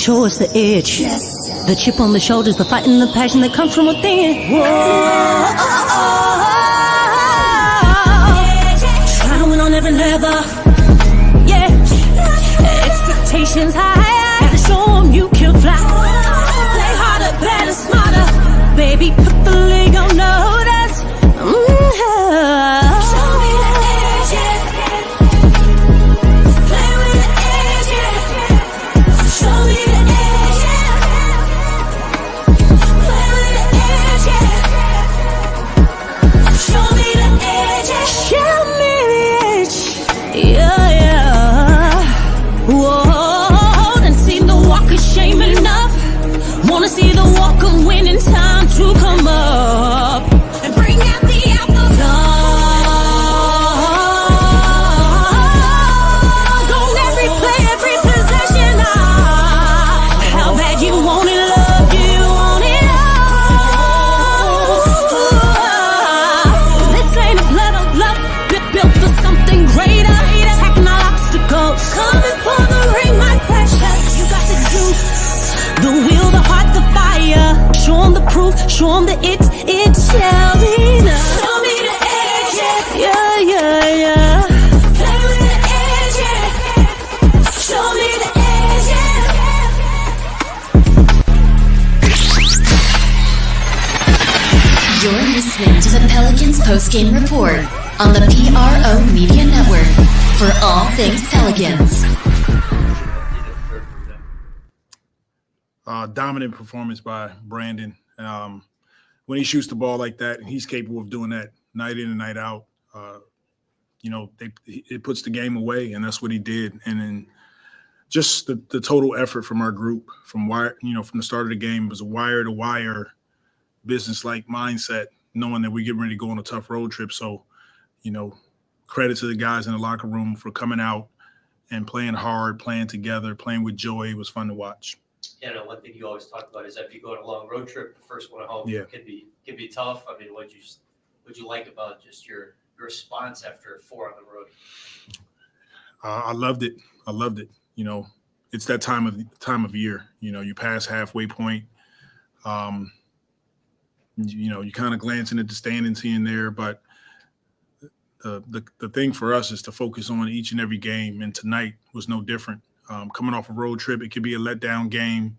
show us the edge. The chip on the shoulders, the fight and the passion that comes from within. Whoa. Trying to win on every level. Yeah. Expectations high. Gotta show them you can fly. Play harder, better, smarter. Baby, put the league on notice. Show me the edge, yeah. Play with the edge, yeah. Show me the edge, yeah. Play with the edge, yeah. Show me the edge, yeah. Show me the edge, yeah, yeah. Whoa, and see the walk of shame enough. Wanna see the walk of winning, time to come up and bring out the outlook. Don't every play, every possession. How bad you want it, love, you want it all. This ain't a blood of love, built for something greater. Attacking all obstacles, coming for the ring, my precious. You got the juice, the will, the heart, the fire. Show them the proof, show them that it shall be done. Show me the edge, yeah, yeah, yeah. Play with the edge, yeah. Show me the edge, yeah. You're listening to the Pelicans Postgame Report on the PRO Media Network for all things Pelicans. Dominant performance by Brandon. When he shoots the ball like that, and he's capable of doing that night in and night out, it puts the game away, and that's what he did. And then just the total effort from our group, from the start of the game, was a wire-to-wire business-like mindset, knowing that we're getting ready to go on a tough road trip. So, credit to the guys in the locker room for coming out and playing hard, playing together, playing with joy. It was fun to watch. One thing you always talk about is if you go on a long road trip, the first one at home can be tough. I mean, what'd you like about just your response after 4 on the road? I loved it. It's that time of year. You pass halfway point. You kind of glancing at the standings here and there, but the thing for us is to focus on each and every game, and tonight was no different. Coming off a road trip, it could be a letdown game,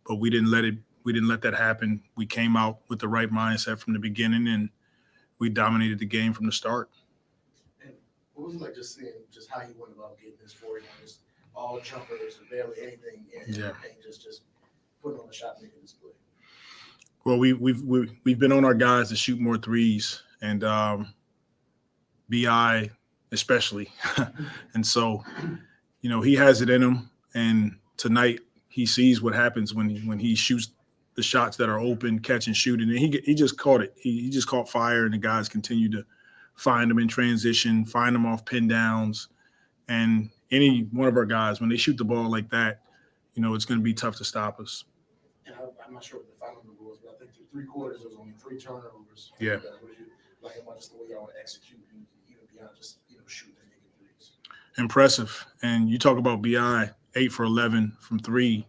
but we didn't let that happen. We came out with the right mindset from the beginning, and we dominated the game from the start. And what was it like just seeing just how he went about getting this 40 just all jumpers and barely anything and just putting on a shot, making this play? Well, we've been on our guys to shoot more threes, and BI especially, and so. He has it in him, and tonight he sees what happens when he shoots the shots that are open, catch and shoot, and he just caught it. He just caught fire, and the guys continue to find him in transition, find him off pin downs, and any one of our guys, when they shoot the ball like that, it's going to be tough to stop us. And I'm not sure what the final number was, but I think through 3 quarters there was only 3 turnovers. Yeah. Like about just the way y'all execute, even beyond just shooting. Impressive. And you talk about BI, 8 for 11 from 3,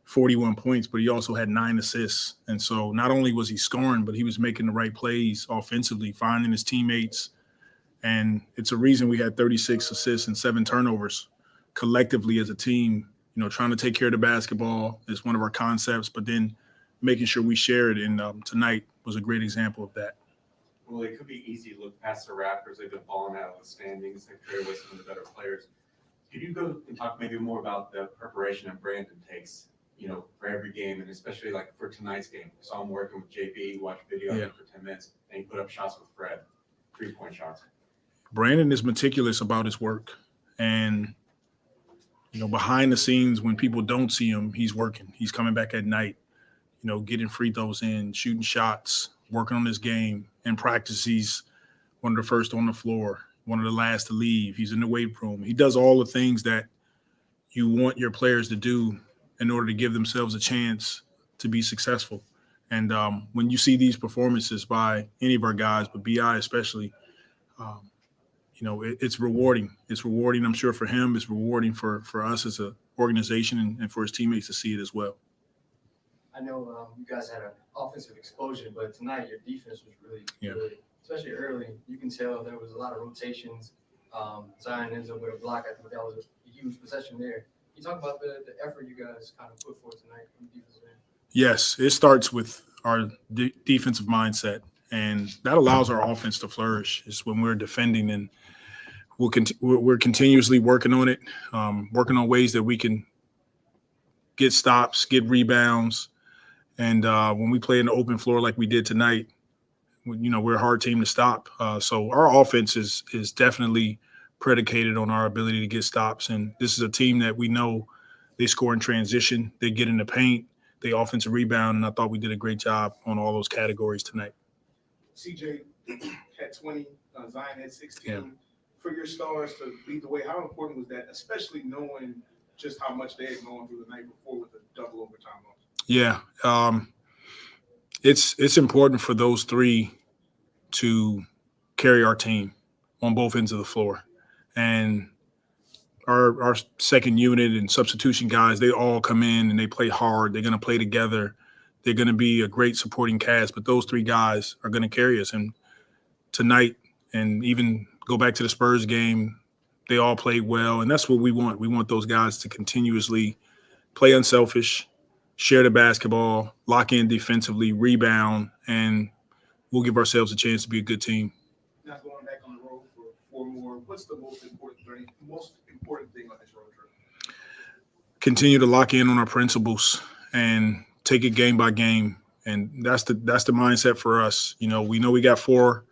41 points, but he also had 9 assists. And so not only was he scoring, but he was making the right plays offensively, finding his teammates. And it's a reason we had 36 assists and 7 turnovers collectively as a team. Trying to take care of the basketball is one of our concepts, but then making sure we share it. And tonight was a great example of that. Well, it could be easy to look past the Raptors. They've been falling out of the standings. They clear away some of the better players. Could you go and talk maybe more about the preparation that Brandon takes, for every game, and especially like for tonight's game? I saw him working with JB, watched video of him for 10 minutes, and he put up shots with Fred, 3-point shots. Brandon is meticulous about his work. And, behind the scenes, when people don't see him, he's working. He's coming back at night, getting free throws in, shooting shots, working on his game. In practice, he's one of the first on the floor, one of the last to leave. He's in the weight room. He does all the things that you want your players to do in order to give themselves a chance to be successful. And when you see these performances by any of our guys, but BI especially, it's rewarding. It's rewarding, I'm sure, for him. It's rewarding for us as organization and for his teammates to see it as well. I know you guys had an offensive explosion, but tonight your defense was really good, especially early. You can tell there was a lot of rotations. Zion ends up with a block. I think that was a huge possession there. Can you talk about the effort you guys kind of put forth tonight from the defensive end? Yes, it starts with our defensive mindset, and that allows our offense to flourish. It's when we're defending, and we're continuously working on it, working on ways that we can get stops, get rebounds. And when we play in the open floor like we did tonight, we're a hard team to stop. So our offense is definitely predicated on our ability to get stops. And this is a team that we know they score in transition, they get in the paint, they offensive rebound, and I thought we did a great job on all those categories tonight. CJ had 20, Zion had 16. Yeah. For your stars to lead the way, how important was that, especially knowing just how much they had gone through the night before with the double overtime loss? Yeah, it's important for those three to carry our team on both ends of the floor. And our second unit and substitution guys, they all come in and they play hard. They're going to play together. They're going to be a great supporting cast, but those three guys are going to carry us. And tonight, and even go back to the Spurs game, they all played well, and that's what we want. We want those guys to continuously play unselfish, share the basketball, lock in defensively, rebound, and we'll give ourselves a chance to be a good team. Not going back on the road for 4 more. What's the most important thing on this road trip? Continue to lock in on our principles and take it game by game, and that's the mindset for us. We know we got four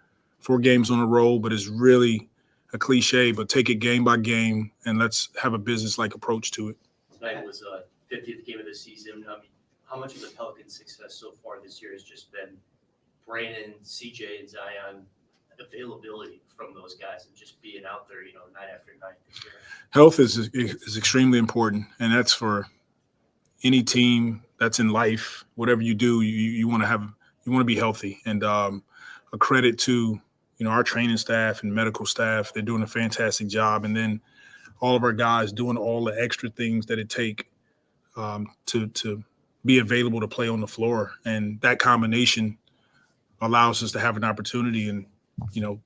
games on the road, but it's really a cliche, but take it game by game and let's have a business-like approach to it. Tonight was 50th game of the season. I mean, how much of the Pelicans' success so far this year has just been Brandon, CJ, and Zion availability from those guys and just being out there, night after night this year? Health is extremely important, and that's for any team that's in life. Whatever you do, you want to be healthy. And a credit to our training staff and medical staff. They're doing a fantastic job. And then all of our guys doing all the extra things that it take to be available to play on the floor. And that combination allows us to have an opportunity. And,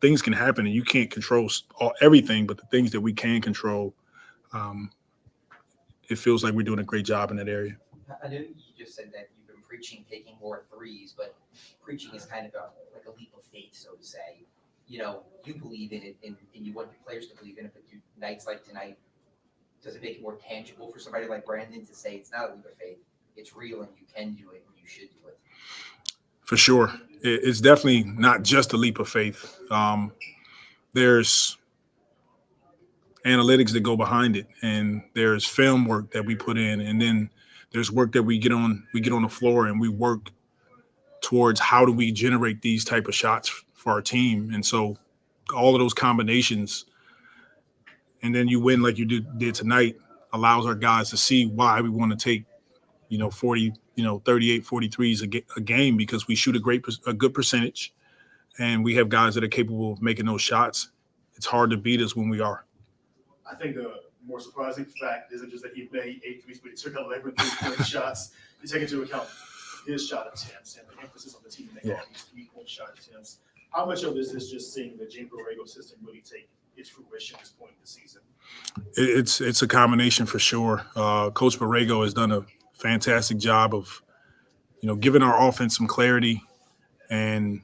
things can happen and you can't control everything, but the things that we can control, it feels like we're doing a great job in that area. I know you just said that you've been preaching taking more threes, but preaching is kind of like a leap of faith, so to say. You believe in it, and you want your players to believe in it, but do nights like tonight, does it make it more tangible for somebody like Brandon to say it's not a leap of faith, it's real, and you can do it, and you should do it? For sure. It's definitely not just a leap of faith. There's analytics that go behind it, and there's film work that we put in, and then there's work that we get on the floor and we work towards how do we generate these type of shots for our team. And so all of those combinations, and then you win like you did tonight, allows our guys to see why we want to take 40, 38, 43s a game, because we shoot a good percentage and we have guys that are capable of making those shots. It's hard to beat us when we are. I think the more surprising fact isn't just that he made 8 threes, but he took 11 3-point shots. You take into account his shot attempts and the emphasis on the team to make all these 3-point shot attempts. How much of this is just seeing the Jim Borrego system really take its fruition at this point in the season? It's a combination for sure. Coach Borrego has done a fantastic job of, giving our offense some clarity and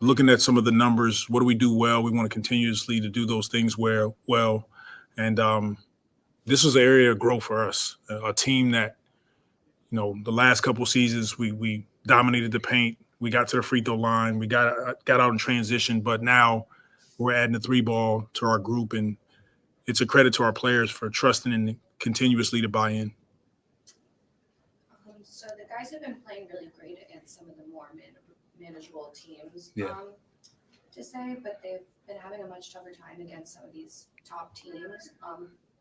looking at some of the numbers. What do we do well? We want to continuously to do those things well. And this was an area of growth for us, a team that, the last couple of seasons we dominated the paint. We got to the free throw line. We got out in transition, but now we're adding the 3-ball to our group, and it's a credit to our players for trusting and continuously to buy in. So the guys have been playing really great against some of the more manageable teams, to say, but they've been having a much tougher time against some of these top teams.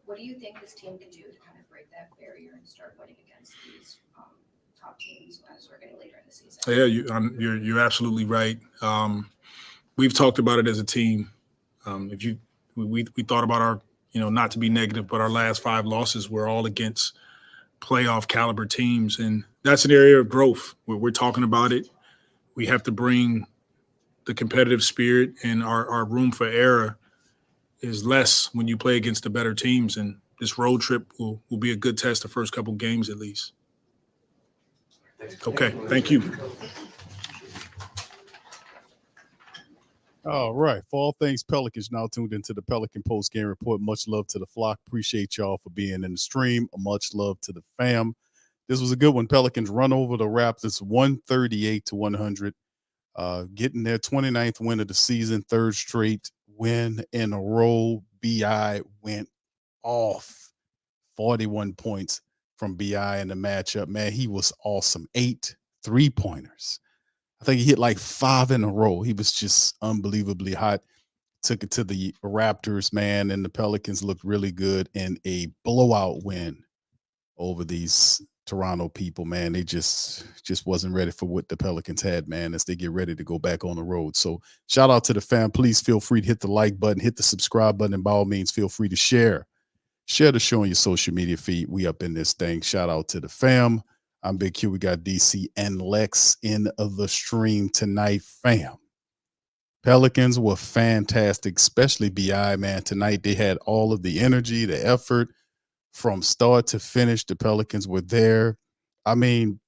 What do you think this team can do to kind of break that barrier and start winning against these top teams as we're getting later in the season? Yeah, you're absolutely right. We've talked about it as a team. We thought about not to be negative, but our last 5 losses were all against playoff caliber teams. And that's an area of growth where we're talking about it. We have to bring the competitive spirit, and our room for error is less when you play against the better teams. And this road trip will be a good test the first couple games at least. Okay, thank you. All right. For all things Pelicans, now tuned into the Pelican Postgame Report. Much love to the flock. Appreciate y'all for being in the stream. Much love to the fam. This was a good one. Pelicans run over the Raptors 138-100. Getting their 29th win of the season, 3rd straight win in a row. BI went off. 41 points from BI in the matchup. Man, he was awesome. 8 3-pointers. I think he hit like 5 in a row. He was just unbelievably hot. Took it to the Raptors, man, and the Pelicans looked really good in a blowout win over these Toronto people, man. They just wasn't ready for what the Pelicans had, man, as they get ready to go back on the road. So shout out to the fam. Please feel free to hit the like button, hit the subscribe button, and by all means, feel free to share. Share the show on your social media feed. We up in this thing. Shout out to the fam. I'm Big Q. We got DC and Lex in the stream tonight, fam. Pelicans were fantastic, especially BI, man. Tonight they had all of the energy, the effort from start to finish. The Pelicans were there. I mean,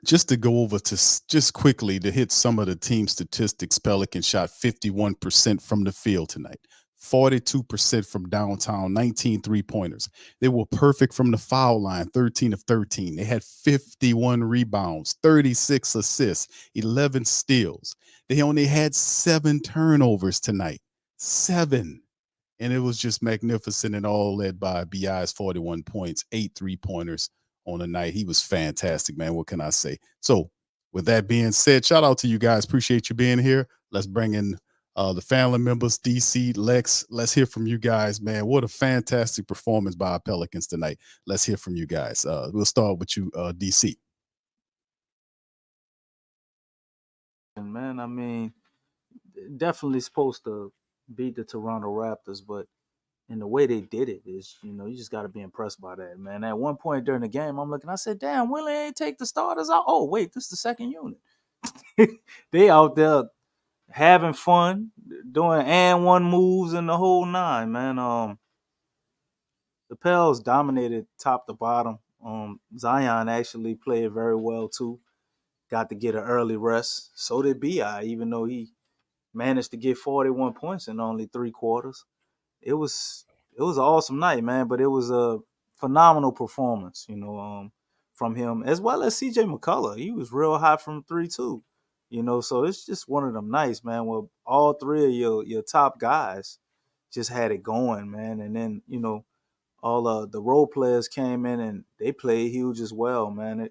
just to go over to just quickly to hit some of the team statistics, Pelicans shot 51% from the field tonight. 42% from downtown, 19 3-pointers. They were perfect from the foul line, 13 of 13. They had 51 rebounds, 36 assists, 11 steals. They only had 7 turnovers tonight. 7. And it was just magnificent, and all led by BI's 41 points, 8 3-pointers on the night. He was fantastic, man. What can I say? So with that being said, shout out to you guys. Appreciate you being here. Let's bring in the family members, DC, Lex. Let's hear from you guys, man. What a fantastic performance by our Pelicans tonight. Let's hear from you guys. We'll start with you, DC. Man, I mean, definitely supposed to beat the Toronto Raptors, but in the way they did it is, you just got to be impressed by that, man. At one point during the game, I'm looking, I said, damn, Willie ain't take the starters out. Oh, wait, this is the second unit. They out there having fun, doing and one moves and the whole 9, man. The Pels dominated top to bottom. Zion actually played very well too. Got to get an early rest. So did BI, even though he managed to get 41 points in only 3 quarters. It was an awesome night, man. But it was a phenomenal performance, from him, as well as CJ McCullough. He was real hot from 3 too. So it's just one of them nights, man, where all 3 of your top guys just had it going, man. And then, all the role players came in and they played huge as well, man.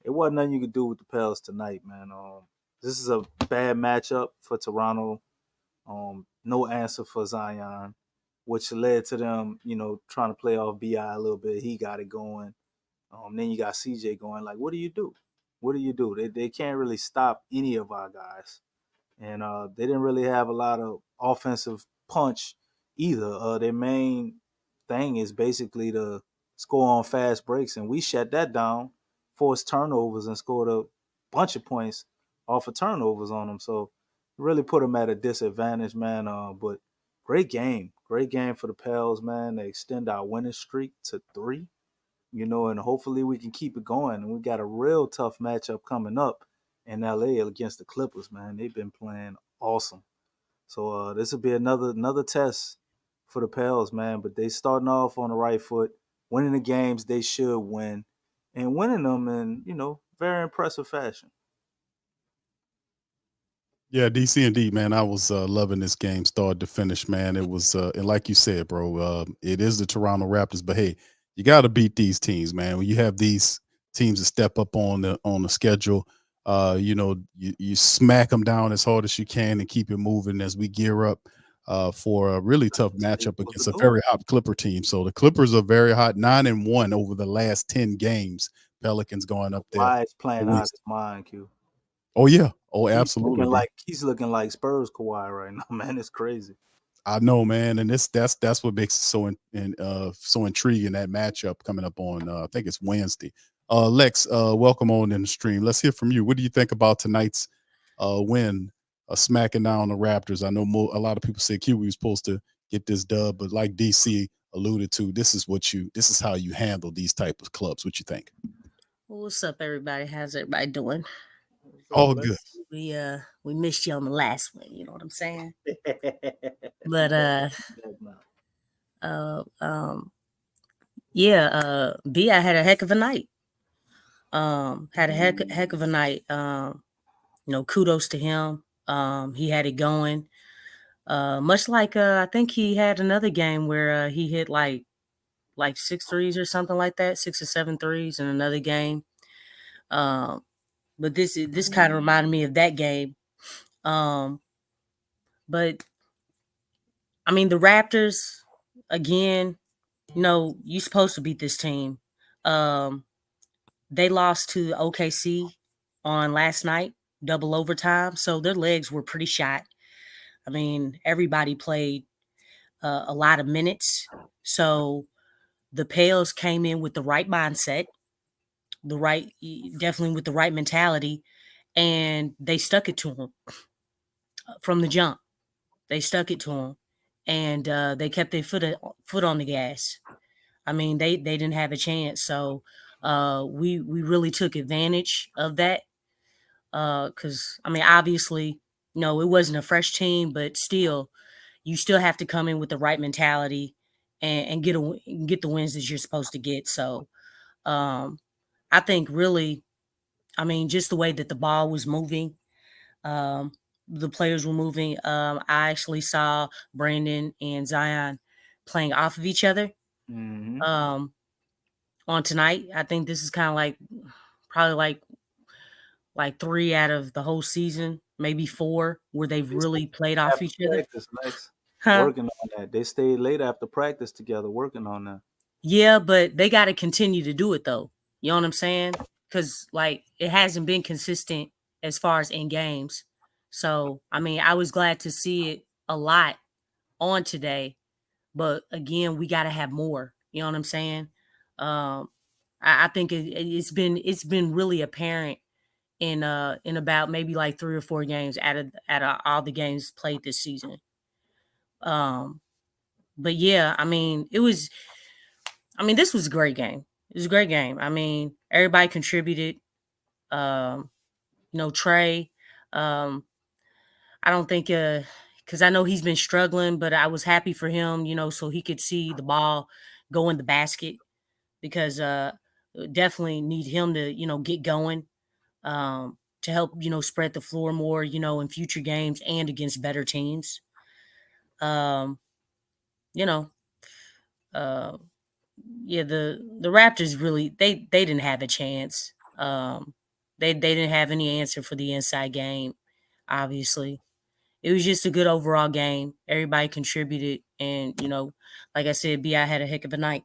It wasn't nothing you could do with the Pels tonight, man. This is a bad matchup for Toronto. No answer for Zion, which led to them, trying to play off BI a little bit. He got it going. Then you got CJ going. Like, what do you do? What do you do? They can't really stop any of our guys. And they didn't really have a lot of offensive punch either. Their main thing is basically to score on fast breaks, and we shut that down, forced turnovers, and scored a bunch of points off of turnovers on them. So really put them at a disadvantage, man. But great game for the Pels, man. They extend our winning streak to 3, and hopefully we can keep it going. And we got a real tough matchup coming up in LA against the Clippers, man. They've been playing awesome. So this will be another test for the Pels, man. But they starting off on the right foot, winning the games they should win, and winning them in, very impressive fashion. Yeah, DC indeed, man. I was loving this game start to finish, man. It was, and like you said, bro, it is the Toronto Raptors, but hey, you got to beat these teams, man. When you have these teams that step up on the schedule, you smack them down as hard as you can and keep it moving as we gear up for a really tough matchup against a very hot Clipper team. So the Clippers are very hot, 9-1 over the last 10 games. Pelicans going up there. Kawhi's playing out of his mind, Q. Oh yeah. Oh, absolutely. He's looking like Spurs Kawhi right now, man. It's crazy. I know, man, and that's what makes it so intriguing, that matchup coming up on I think it's Wednesday. Lex, welcome on in the stream. Let's hear from you. What do you think about tonight's win, smacking down the Raptors? I know a lot of people say Kiwi was supposed to get this dub, but like DC alluded to, this is how you handle these type of clubs. What you think? Well, what's up, everybody? How's everybody doing? All good. We missed you on the last one. You know what I'm saying? But B, I had a heck of a night. Had a heck of a night. Kudos to him. He had it going. Much like I think he had another game where he hit like 6 threes or something like that, 6 or 7 threes in another game. But this kind of reminded me of that game. But I mean, the Raptors, again, you're supposed to beat this team. They lost to OKC on last night, double overtime, so their legs were pretty shot. I mean, everybody played a lot of minutes, so the Pels came in with the right mindset, definitely with the right mentality, and they stuck it to them from the jump. They stuck it to them, and they kept their foot on the gas. I mean, they didn't have a chance, so we really took advantage of that. Because I mean, obviously, it wasn't a fresh team, but still, you still have to come in with the right mentality and get the wins that you're supposed to get. So, I think really, I mean, just the way that the ball was moving, the players were moving. I actually saw Brandon and Zion playing off of each other. Mm-hmm. On tonight. I think this is kind of like probably like 3 out of the whole season, maybe 4, where they've really played off each other. Nice. Huh? Working on that. They stayed late after practice together working on that. Yeah, but they got to continue to do it though. You know what I'm saying? Because like it hasn't been consistent as far as in games. So I mean, I was glad to see it a lot on today, but again, we got to have more. You know what I'm saying? I think it's been really apparent in about maybe like 3 or 4 games out of all the games played this season. But yeah, I mean, this was a great game. It was a great game. I mean, everybody contributed. Trey, I don't think because I know he's been struggling, but I was happy for him, so he could see the ball go in the basket because definitely need him to, get going to help, spread the floor more, in future games and against better teams. Um, you know, uh, yeah, the Raptors really they didn't have a chance. They didn't have any answer for the inside game, obviously. It was just a good overall game. Everybody contributed, and like I said, Bi had a heck of a night.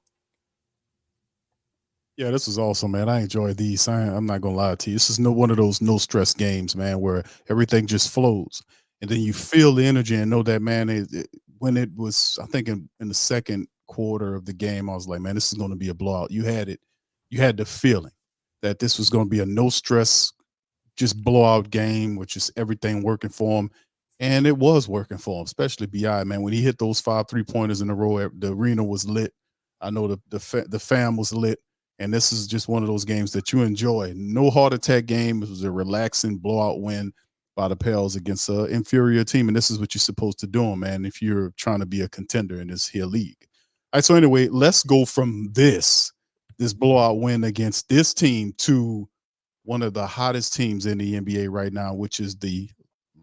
Yeah, this is awesome, man. I enjoy these. I'm not gonna lie to you. This is one of those no stress games, man, where everything just flows, and then you feel the energy and know that, man. When it was, I think in the second quarter of the game, I was like, man, this is going to be a blowout. You had the feeling that this was going to be a no stress, just blowout game, which is everything working for him. And it was working for him, especially BI, man. When he hit those 5 3-pointers in a row, the arena was lit. I know the fam was lit. And this is just one of those games that you enjoy. No heart attack game. It was a relaxing blowout win by the Pels against an inferior team. And this is what you're supposed to do, man, if you're trying to be a contender in this here league. All right, so anyway, let's go from this blowout win against this team to one of the hottest teams in the NBA right now, which is the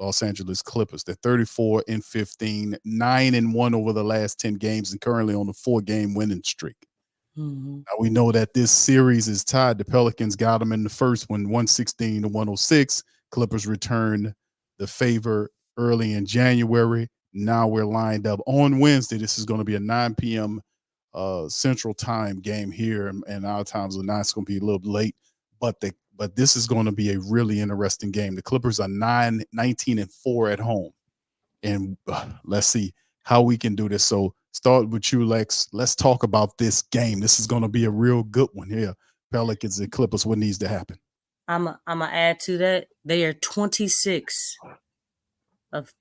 Los Angeles Clippers. They're 34-15, 9-1 over the last 10 games, and currently on a 4-game winning streak. Mm-hmm. Now we know that this series is tied. The Pelicans got them in the first one, 116-106. Clippers returned the favor early in January. Now we're lined up on Wednesday. This is going to be a 9 p.m. Central Time game here, and our times are not. It's going to be a little late, but this is going to be a really interesting game. The Clippers are 19-4 at home, and let's see. how we can do this. So start with you, Lex. Let's talk about this game. This is going to be a real good one here. Pelicans and Clippers. What needs to happen? I'm gonna add to that. They are 26 of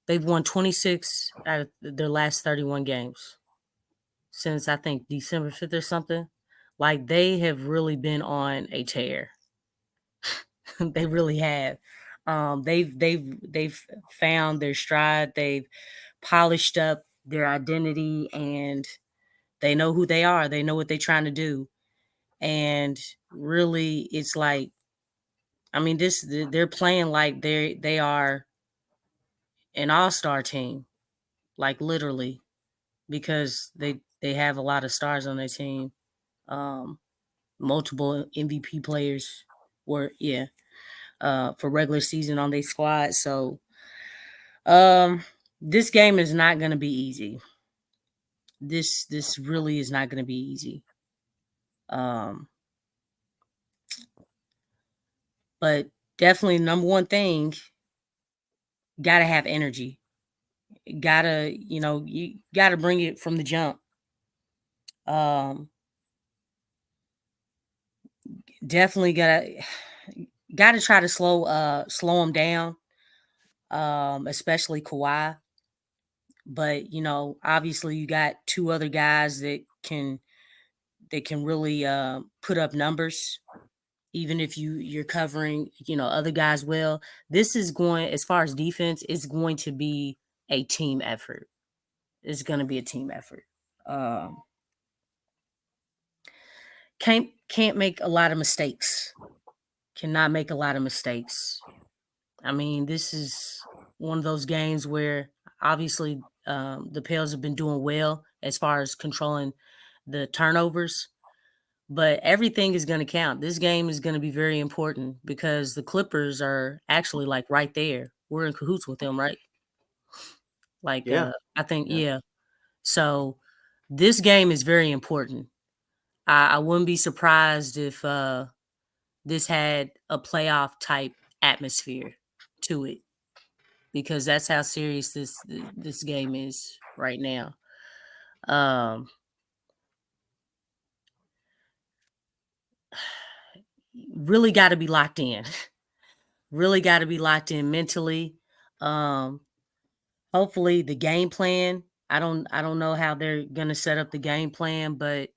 they've won 26 out of their last 31 games since I think December 5th or something. Like, they have really been on a tear. They really have. They've found their stride. They've polished up their identity, and they know who they are. They know what they're trying to do. And really, it's like, I mean, they're playing like they are an all-star team, like, literally, because they have a lot of stars on their team. Multiple MVP players were for regular season on their squad. So this game is not going to be easy. This really is not going to be easy. But definitely, number one thing, gotta have energy. You gotta bring it from the jump. Definitely gotta try to slow them down, especially Kawhi. But obviously, you got two other guys that can really put up numbers, even if you're covering other guys well. This is going, as far as defense, it's going to be a team effort. It's going to be a team effort. Can't make a lot of mistakes. Cannot make a lot of mistakes. I mean, this is one of those games where obviously the Pels have been doing well as far as controlling the turnovers, but everything is going to count. This game is going to be very important because the Clippers are actually like right there. We're in cahoots with them, right? Like, Yeah. I think, yeah. So this game is very important. I wouldn't be surprised if this had a playoff type atmosphere to it, because that's how serious this game is right now. Really got to be locked in. Really got to be locked in mentally. Hopefully the game plan, I don't know how they're going to set up the game plan, but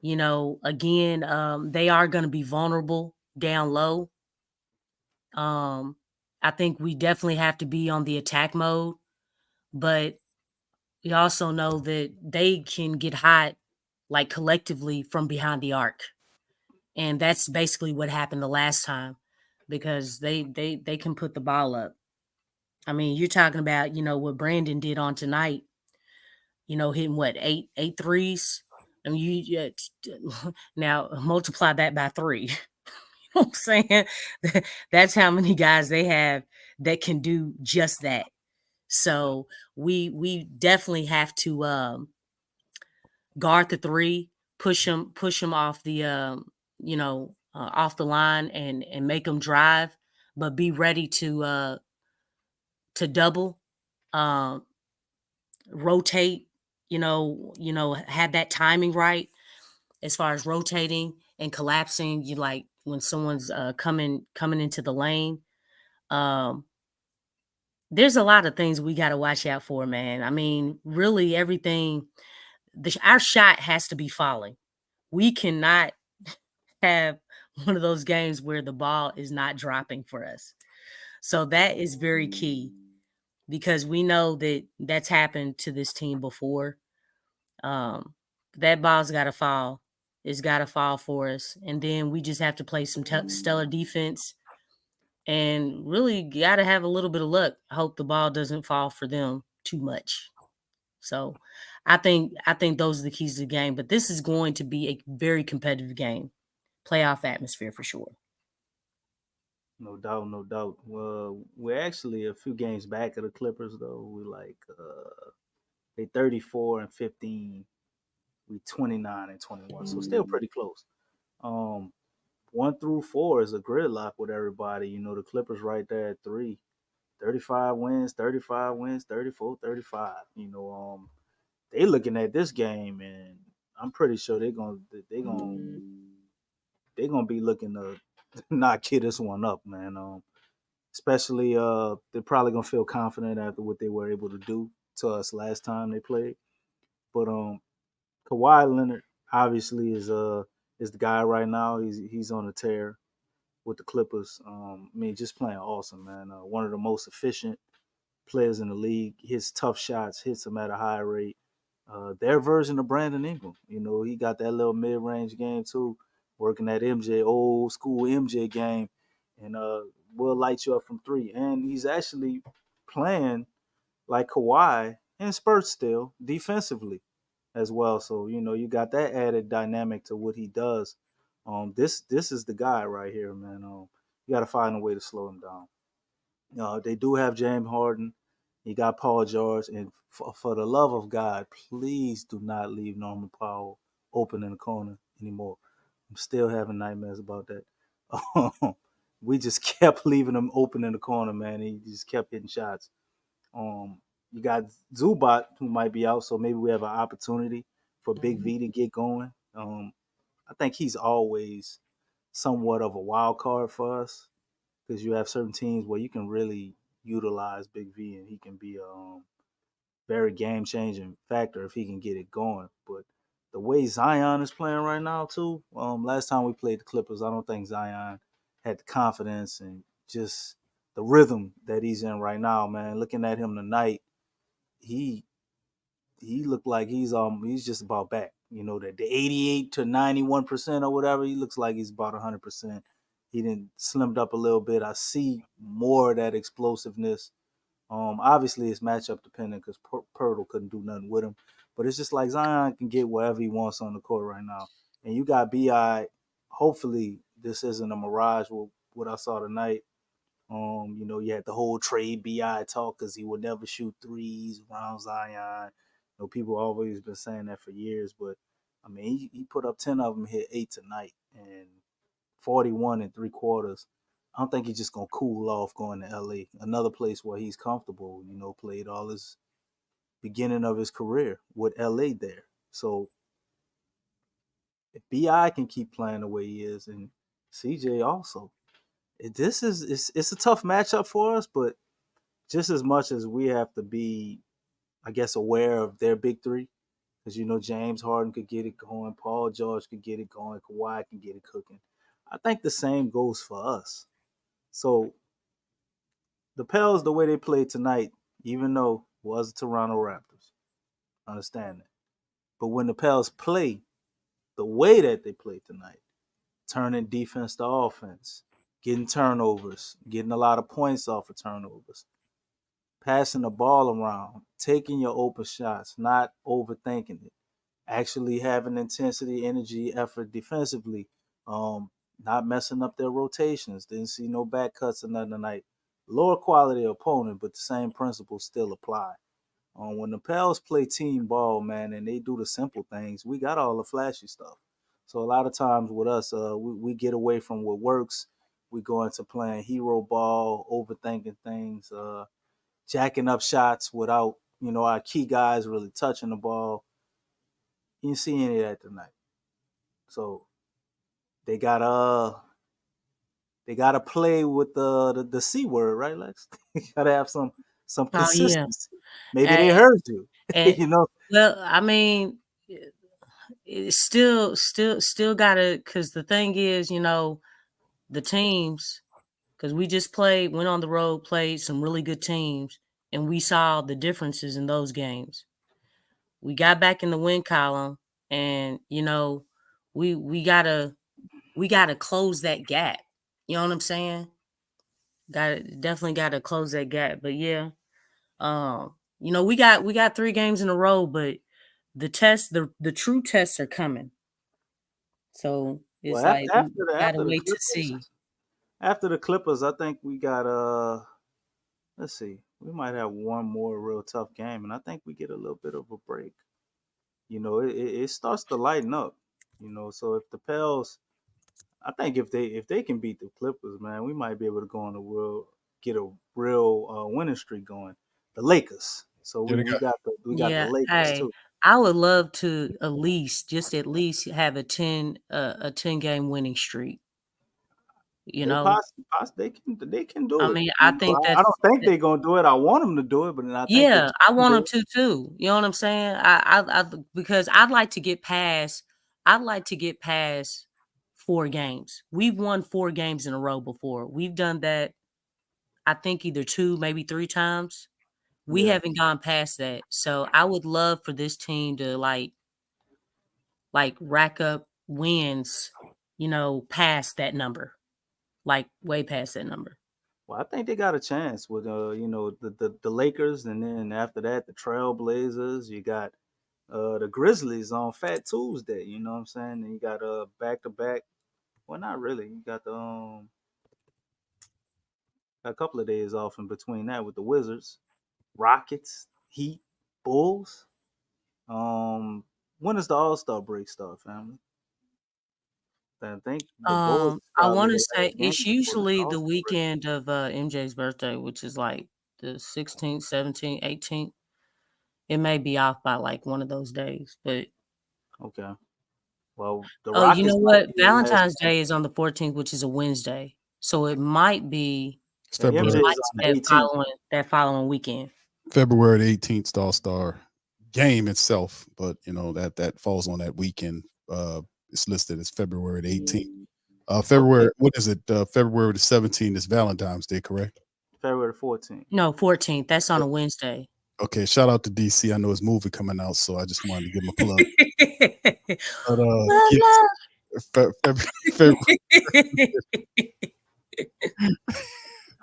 again, they are going to be vulnerable down low. I think we definitely have to be on the attack mode, but we also know that they can get hot, like, collectively from behind the arc. And that's basically what happened the last time, because they can put the ball up. I mean, you're talking about, what Brandon did on tonight, hitting what, eight threes. I mean, now multiply that by 3. You know what I'm saying? That's how many guys they have that can do just that. So we definitely have to guard the 3, push them off the off the line and make them drive, but be ready to double, rotate. Have that timing right as far as rotating and collapsing. You, like, when someone's coming into the lane. There's a lot of things we got to watch out for, man. I mean, really everything. Our shot has to be falling. We cannot have one of those games where the ball is not dropping for us. So that is very key, because we know that that's happened to this team before. That ball's got to fall. It's got to fall for us. And then we just have to play some stellar defense, and really got to have a little bit of luck. I hope the ball doesn't fall for them too much. So I think those are the keys to the game. But this is going to be a very competitive game. Playoff atmosphere for sure. No doubt, no doubt. Well, we're actually a few games back of the Clippers, though. We like they 34-15. We 29-21, so still pretty close. 1 through 4 is a gridlock with everybody. The Clippers right there at 3. 35 wins, 34, 35. They looking at this game, and I'm pretty sure they're gonna be looking to not kid this one up, man. Especially they're probably gonna feel confident after what they were able to do to us last time they played. But Kawhi Leonard obviously is the guy right now. He's on a tear with the Clippers. Just playing awesome, man. One of the most efficient players in the league. Hits tough shots, hits them at a high rate. Their version of Brandon Ingram. He got that little mid-range game too, working that MJ, old school MJ game, and will light you up from three. And he's actually playing like Kawhi in spurts still defensively as well. So you got that added dynamic to what he does. This is the guy right here, man. You got to find a way to slow him down. They do have James Harden. You got Paul George, and for the love of God, please do not leave Norman Powell open in the corner anymore. I'm still having nightmares about that. We just kept leaving him open in the corner, man. He just kept hitting shots. You got Zubac, who might be out, so maybe we have an opportunity for Big V to get going. I think he's always somewhat of a wild card for us because you have certain teams where you can really utilize Big V, and he can be a very game-changing factor if he can get it going. But the way Zion is playing right now, too, last time we played the Clippers, I don't think Zion had the confidence and just the rhythm that he's in right now, man. Looking at him tonight, he looked like he's just about back. The 88 to 91% or whatever, he looks like he's about 100%. He didn't slimmed up a little bit. I see more of that explosiveness. Obviously it's matchup dependent because Pirtle couldn't do nothing with him. But it's just like Zion can get wherever he wants on the court right now. And you got BI. Hopefully this isn't a mirage with what I saw tonight. You had the whole trade BI talk because he would never shoot threes around Zion. People always been saying that for years, but he put up 10 of them, hit 8 tonight, and 41 and 3/4. I don't think he's just gonna cool off going to LA, another place where he's comfortable. Played all his beginning of his career with LA there. So if BI can keep playing the way he is, and CJ also, it's a tough matchup for us, but just as much as we have to be, I guess, aware of their big three, because James Harden could get it going, Paul George could get it going, Kawhi can get it cooking. I think the same goes for us. So the Pels, the way they played tonight, even though it was the Toronto Raptors, I understand that. But when the Pels play the way that they played tonight, turning defense to offense, getting turnovers, getting a lot of points off of turnovers, passing the ball around, taking your open shots, not overthinking it, actually having intensity, energy, effort defensively, not messing up their rotations. Didn't see no back cuts or nothing tonight. Lower quality opponent, but the same principles still apply. When the Pels play team ball, man, and they do the simple things, we got all the flashy stuff. So a lot of times with us, we get away from what works. We go into playing hero ball, overthinking things, jacking up shots without, our key guys really touching the ball. You didn't see any of that tonight. So they gotta play with the C word, right, Lex? You gotta have some Oh yeah. consistency. Maybe they heard you. And well, it's still gotta, because the thing is, the teams, because we just went on the road, played some really good teams, and we saw the differences in those games. We got back in the win column, and we gotta close that gap. You know what I'm saying? Definitely gotta close that gap. But yeah, we got 3 games in a row, but the true tests are coming. So it's Well, like after we gotta wait to Clippers, see. after the Clippers, I think we got let's see, we might have one more real tough game, and I think we get a little bit of a break. It starts to lighten up. So if the Pels, I think if they can beat the Clippers, man, we might be able to go on the get a real winning streak going. The Lakers. So we got the Lakers hey, too. I would love to at least have a 10-game winning streak. You know, They can do I it. mean, I think I don't think they're gonna do it. I want them to do it, but I think I want them to too. You know what I'm saying? I because I'd like to get past 4 games. We've won 4 games in a row before. We've done that, I think, either 2, maybe 3 times. We haven't gone past that. So I would love for this team to like rack up wins, past that number. Like way past that number. Well, I think they got a chance with the Lakers, and then after that the Trailblazers. You got the Grizzlies on Fat Tuesday. You know what I'm saying? And you got back to back. Well, not really. You got a couple of days off in between that with the Wizards, Rockets, Heat, Bulls. When does the All-Star break start, family? I think the Bulls I want to say game it's before the usually the All-Star break. weekend of MJ's birthday, which is like the 16th, 17th, 18th. It may be off by like one of those days, but Okay. Well, the you Rockets know might what? be the last Valentine's game. Day is on the 14th, which is a Wednesday, so it might be It's Yeah, February, MJ is on the 18th. that following weekend. February the 18th, the All-Star game itself, but that falls on that weekend. It's listed as February the 18th. February, what is it? February the 17th is Valentine's Day, correct? February 14th. No, 14th. That's on a Wednesday. Okay, shout out to DC. I know his movie coming out, so I just wanted to give him a plug. But February.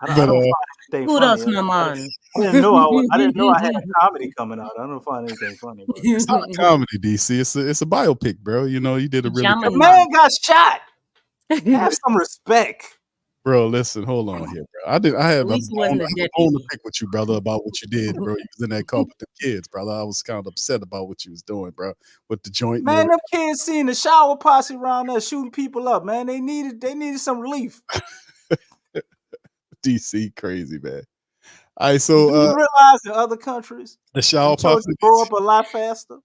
I don't find anything Who funny. else, my man? I didn't know I had a comedy coming out. I don't find anything funny about it. It's not a comedy, DC. It's a biopic, bro. You did a really The man got shot. Have some respect. Bro, listen, hold on here, bro. I have a bone to pick with you, brother, about what you did, bro. You was in that car with the kids, brother. I was kind of upset about what you was doing, bro, with the joint. Man, them kids seeing the shower posse around there shooting people up, man. They needed some relief. DC crazy, man. All right, so do you realize in other countries the shower posse grow up a lot faster?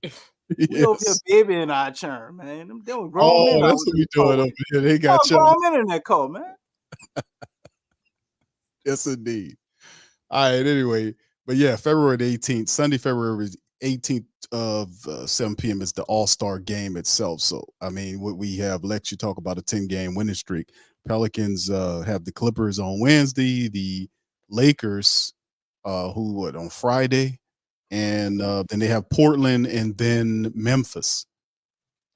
Yes. We over here baby in our churn, man. Them grown men. That's what we doing over here. They got grown men in that car, man. Yes, indeed. All right, anyway, but yeah, February the 18th, Sunday, February 18th of 7 p.m. is the All-Star game itself. So, I mean, what we have, Lexxah talk about a 10-game winning streak. Pelicans have the Clippers on Wednesday, the Lakers, on Friday, and then they have Portland and then Memphis.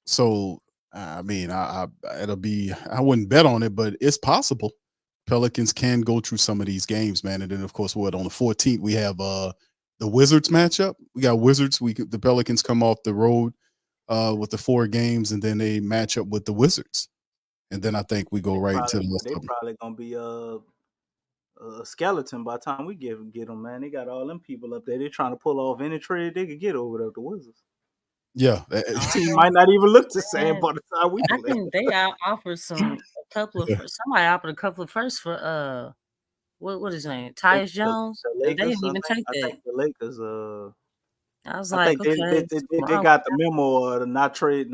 So, I mean, I wouldn't bet on it, but it's possible. Pelicans can go through some of these games, man. And then, of course, on the 14th, we have the Wizards matchup. We got Wizards. The Pelicans come off the road with the 4 games, and then they match up with the Wizards. And then I think we go to the They probably going to be a skeleton by the time we get them, man. They got all them people up there. They're trying to pull off any trade they could get over there at the Wizards. Yeah. Team might not even look the same by the time we play. I think they offered somebody offered a couple of firsts for what is his name? Tyus Jones. The They didn't even take that. I think the Lakers I was like, they got the memo to not trade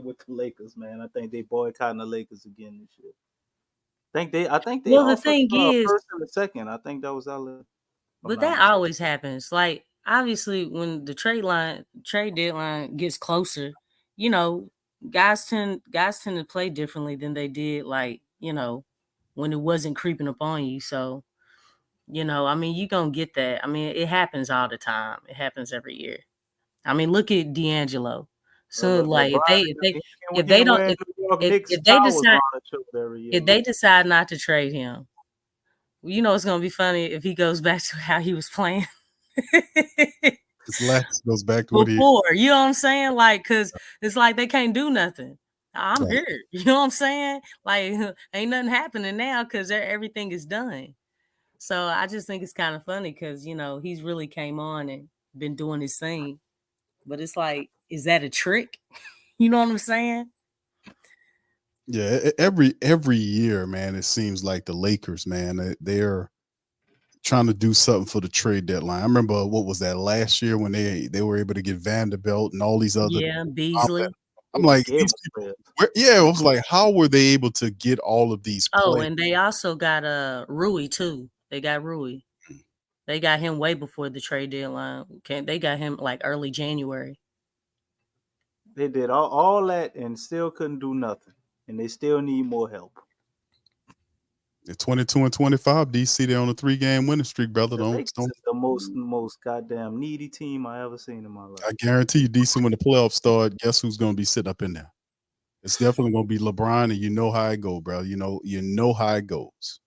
with the Lakers, man. I think they boycotting the Lakers again this year. I think they well, the offered thing is, first and the second. I think that was our. But that always happens. Like, obviously, when the trade deadline gets closer, guys tend to play differently than they did, like, when it wasn't creeping up on you. So, I mean, you're gonna get that. I mean, it happens all the time. It happens every year. I mean, look at D'Angelo. So, like, if they decide not to trade him, it's gonna be funny if he goes back to how he was playing. His Lex goes back to before, you know what I'm saying? Like, cause it's like they can't do nothing. I'm here. You know what I'm saying? Like, ain't nothing happening now because everything is done. So I just think it's kind of funny because he's really came on and been doing his thing. But it's like, is that a trick? You know what I'm saying? Yeah, every year, man, it seems like the Lakers, man, they're trying to do something for the trade deadline. I remember what was that last year when they were able to get Vanderbilt and all these other. Yeah, Beasley. I'm like, these people. Yeah, it was like, how were they able to get all of these Oh, players? and they also got Rui too. They got Rui. They got him way before the trade deadline. They got him like early January. They did all that and still couldn't do nothing, and they still need more help. They're 22-25. DC, they're on a 3-game winning streak, brother. The Don't. Lakers is the most goddamn needy team I ever seen in my life. I guarantee you, DC, when the playoffs start, guess who's going to be sitting up in there? It's definitely going to be LeBron, and you know how it go, bro. You know how it goes.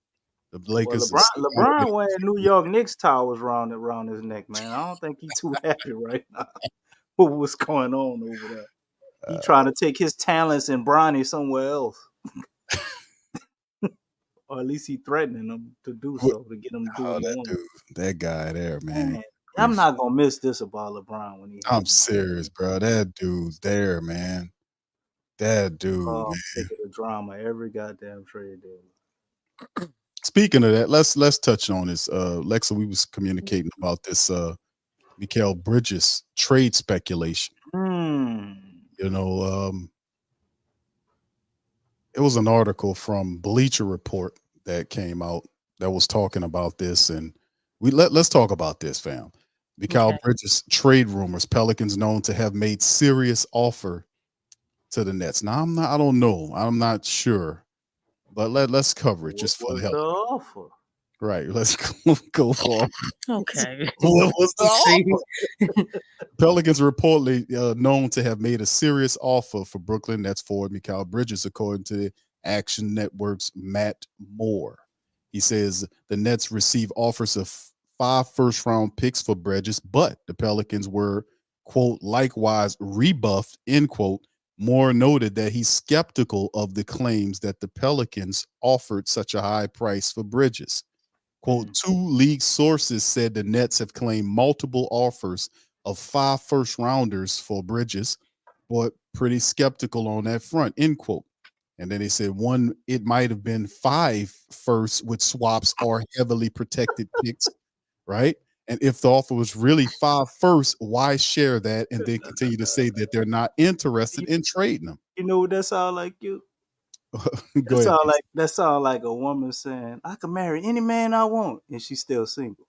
The Lakers. Well, LeBron wearing New York Knicks towels around his neck, man. I don't think he's too happy right now with what's going on over there. He trying to take his talents and Bronny somewhere else. Or at least he threatening them to do so, to get them to do what he wants. That guy there, man. I'm not gonna miss this about LeBron when he. I'm serious, bro. That dude's there, man. That dude, man. I'm sick of the drama every goddamn trade deal. Speaking of that, let's touch on this. Lexxah, we was communicating about this Mikal Bridges trade speculation. You know, it was an article from Bleacher Report that came out that was talking about this, and let's talk about this, fam. Mikal Bridges trade rumors. Pelicans known to have made serious offer to the Nets. Now I don't know. I'm not sure, but let's cover it just for the hell. The offer. Right. Let's go for Okay. What was the offer? Pelicans reportedly known to have made a serious offer for Brooklyn Nets forward Mikal Bridges, according to Action Network's Matt Moore. He says the Nets received offers of 5 first-round picks for Bridges, but the Pelicans were, quote, likewise rebuffed, end quote. Moore noted that he's skeptical of the claims that the Pelicans offered such a high price for Bridges. Quote, 2 league sources said the Nets have claimed multiple offers of 5 first-rounders for Bridges, but pretty skeptical on that front, end quote. And then they said it might have been 5 firsts with swaps or heavily protected picks, right? And if the offer was really 5 firsts, why share that and then continue to say that they're not interested in trading them? You know what that sound like, you? Go ahead. That sound like a woman saying, I can marry any man I want, and she's still single.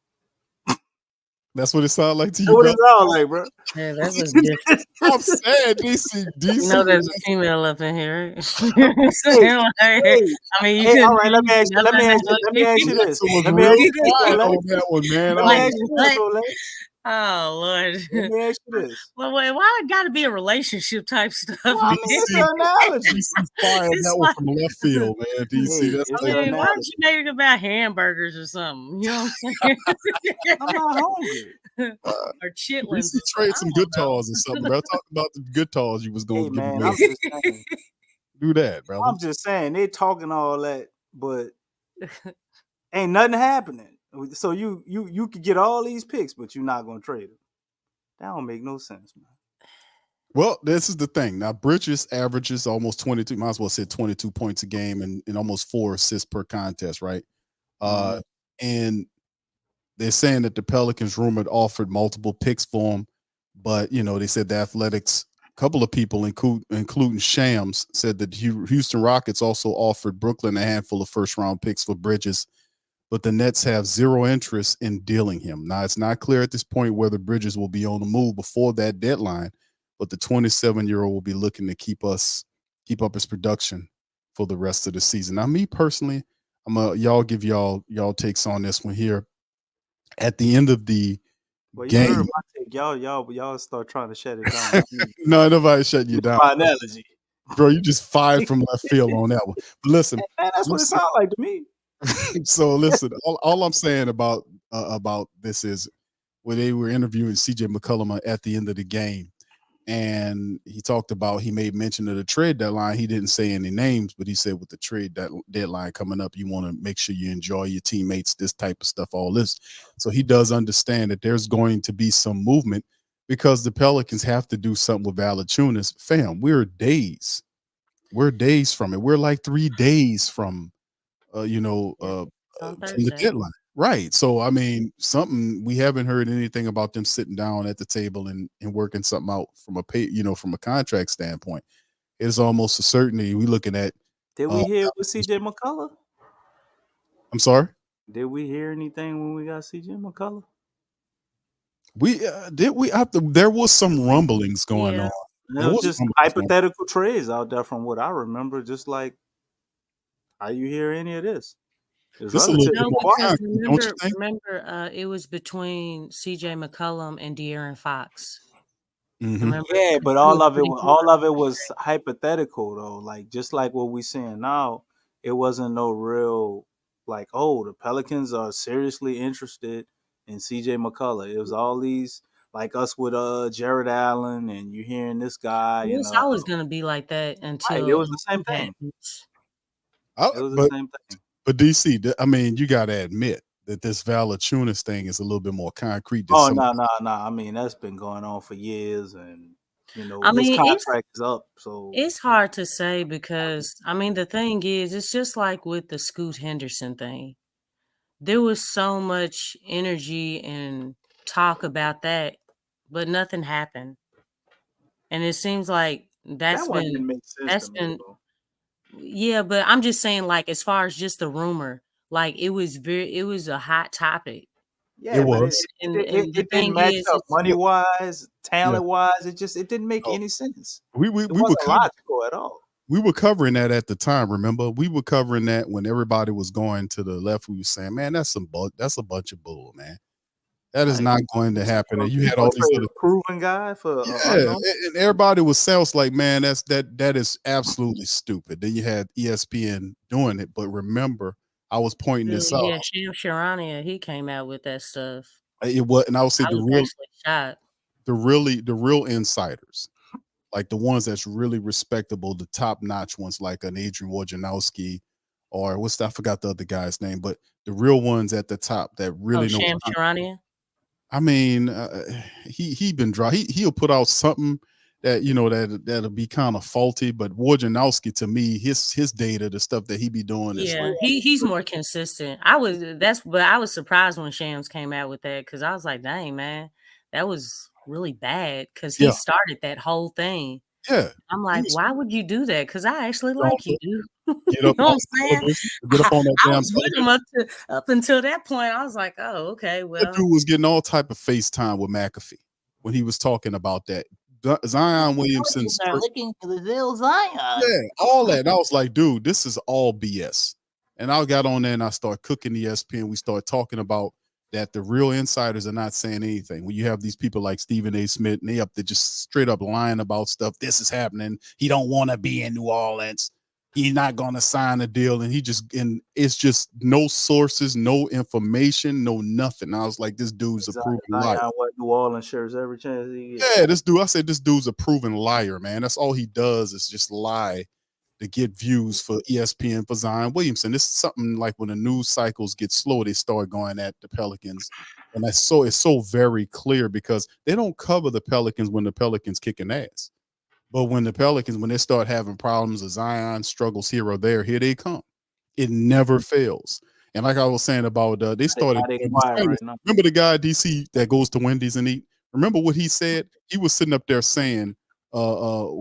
That's what it sounds like to you, That's what bro? it sound like, bro. Yeah, that was different. I'm saying DC. You know there's a female up in here, right? I mean, you all right, let me ask you this. Let me ask you this, on that one, man. Oh Lord. Let me ask you this. Well, wait, why it got to be a relationship type stuff? Well, I mean, it's an analogy. That one from left field, man. DC. Why don't you make it about hamburgers or something? You know what I'm saying? I'm not hungry. Or chitlins. DC trade some guitars or something, bro. Talk about the guitars you was going to give man, I'm just saying. Do that, bro. I'm just saying they talking all that, but ain't nothing happening. So you could get all these picks, but you're not gonna trade them. That don't make no sense, man. Well, this is the thing. Now, Bridges averages almost 22. Might as well say 22 points a game and almost 4 assists per contest, right? And they're saying that the Pelicans rumored offered multiple picks for him, but they said the Athletics. A couple of people, including Shams, said that Houston Rockets also offered Brooklyn a handful of first-round picks for Bridges, but the Nets have zero interest in dealing him. Now, it's not clear at this point whether Bridges will be on the move before that deadline, but the 27-year-old will be looking to keep up his production for the rest of the season. Now, me personally, y'all give y'all takes on this one here. At the end of the game, y'all start trying to shut it down. No, nobody shutting you down. My analogy, bro. You just fired from left field on that one. But listen, man, that's what it sounds like to me. So listen, all I'm saying about this is when they were interviewing CJ McCollum at the end of the game, and he talked about, he made mention of the trade deadline. He didn't say any names, but he said with the trade deadline coming up, you want to make sure you enjoy your teammates, this type of stuff, all this. So he does understand that there's going to be some movement because the Pelicans have to do something with Valanciunas. Fam, we're days from it. We're like 3 days from from the deadline. Right. So I mean, something we haven't heard anything about them sitting down at the table and working something out from a from a contract standpoint. It's almost a certainty. We looking at. Did we hear with CJ McCullough? I'm sorry. Did we hear anything when we got CJ McCullough? We did. We after there was some rumblings going on. There was just hypothetical trades out there from what I remember. Just like, how you hear any of this? This a little bit more because concrete, don't you think? remember, it was between C.J. McCollum and De'Aaron Fox. Mm-hmm. Yeah, but all of it was hypothetical though. Like just like what we're seeing now, it wasn't no real like, oh, the Pelicans are seriously interested in CJ McCullough. It was all these like us with Jared Allen, and you hearing this guy. It's always gonna be like that until it was the same thing. It was the same thing. But DC, I mean, you got to admit that this Valanciunas thing is a little bit more concrete. Oh no! I mean, that's been going on for years, and his contract is up. So it's hard to say because I mean, the thing is, it's just like with the Scoot Henderson thing. There was so much energy and talk about that, but nothing happened. And it seems like that's been. Yeah, but I'm just saying, like, as far as just the rumor, like it was a hot topic. Yeah, it was. It didn't match up money wise, talent wise. It didn't make any sense. We were logical at all. We were covering that at the time. Remember, we were covering that when everybody was going to the left. We were saying, "Man, that's a bunch of bull, man. That is not going to happen." And you had all these other proven guy for and everybody sounds like, man, that is absolutely stupid. Then you had ESPN doing it, but remember, I was pointing this out. Yeah, Shams Charania, he came out with that stuff. It was, and I would say the real insiders, like the ones that's really respectable, the top notch ones, like an Adrian Wojnarowski, or I forgot the other guy's name, but the real ones at the top that really know. Shams Charania. I mean, he been dry. He'll put out something that that'll be kind of faulty. But Wojnarowski, to me, his data, the stuff that he be doing, is he's more consistent. I was surprised when Shams came out with that because I was like, dang man, that was really bad because he started that whole thing. Yeah, I'm like, why would you do that? Because I actually like you, dude. You know what I'm saying? Get up on that I was with him up until that point. I was like, oh, okay, well. That dude was getting all type of FaceTime with McAfee when he was talking about that. Zion Williamson. Looking for the real Zion. Yeah, all that. And I was like, dude, this is all BS. And I got on there and I started cooking ESPN. We started talking about that the real insiders are not saying anything. When you have these people like Stephen A. Smith and they up there just straight up lying about stuff. This is happening. He don't want to be in New Orleans. He's not going to sign a deal. And it's just no sources, no information, no nothing. I was like, this dude's a proven liar. New Orleans shares every chance he gets. Yeah, this dude's a proven liar, man. That's all he does is just lie to get views for ESPN for Zion Williamson. This is something like when the news cycles get slow, they start going at the Pelicans. And it's so very clear because they don't cover the Pelicans when the Pelicans kicking ass. But when the Pelicans, when they start having problems, a Zion struggles here or there, here they come. It never fails. And like I was saying about, they started. Remember the guy DC that goes to Wendy's and eat? Remember what he said? He was sitting up there saying, well,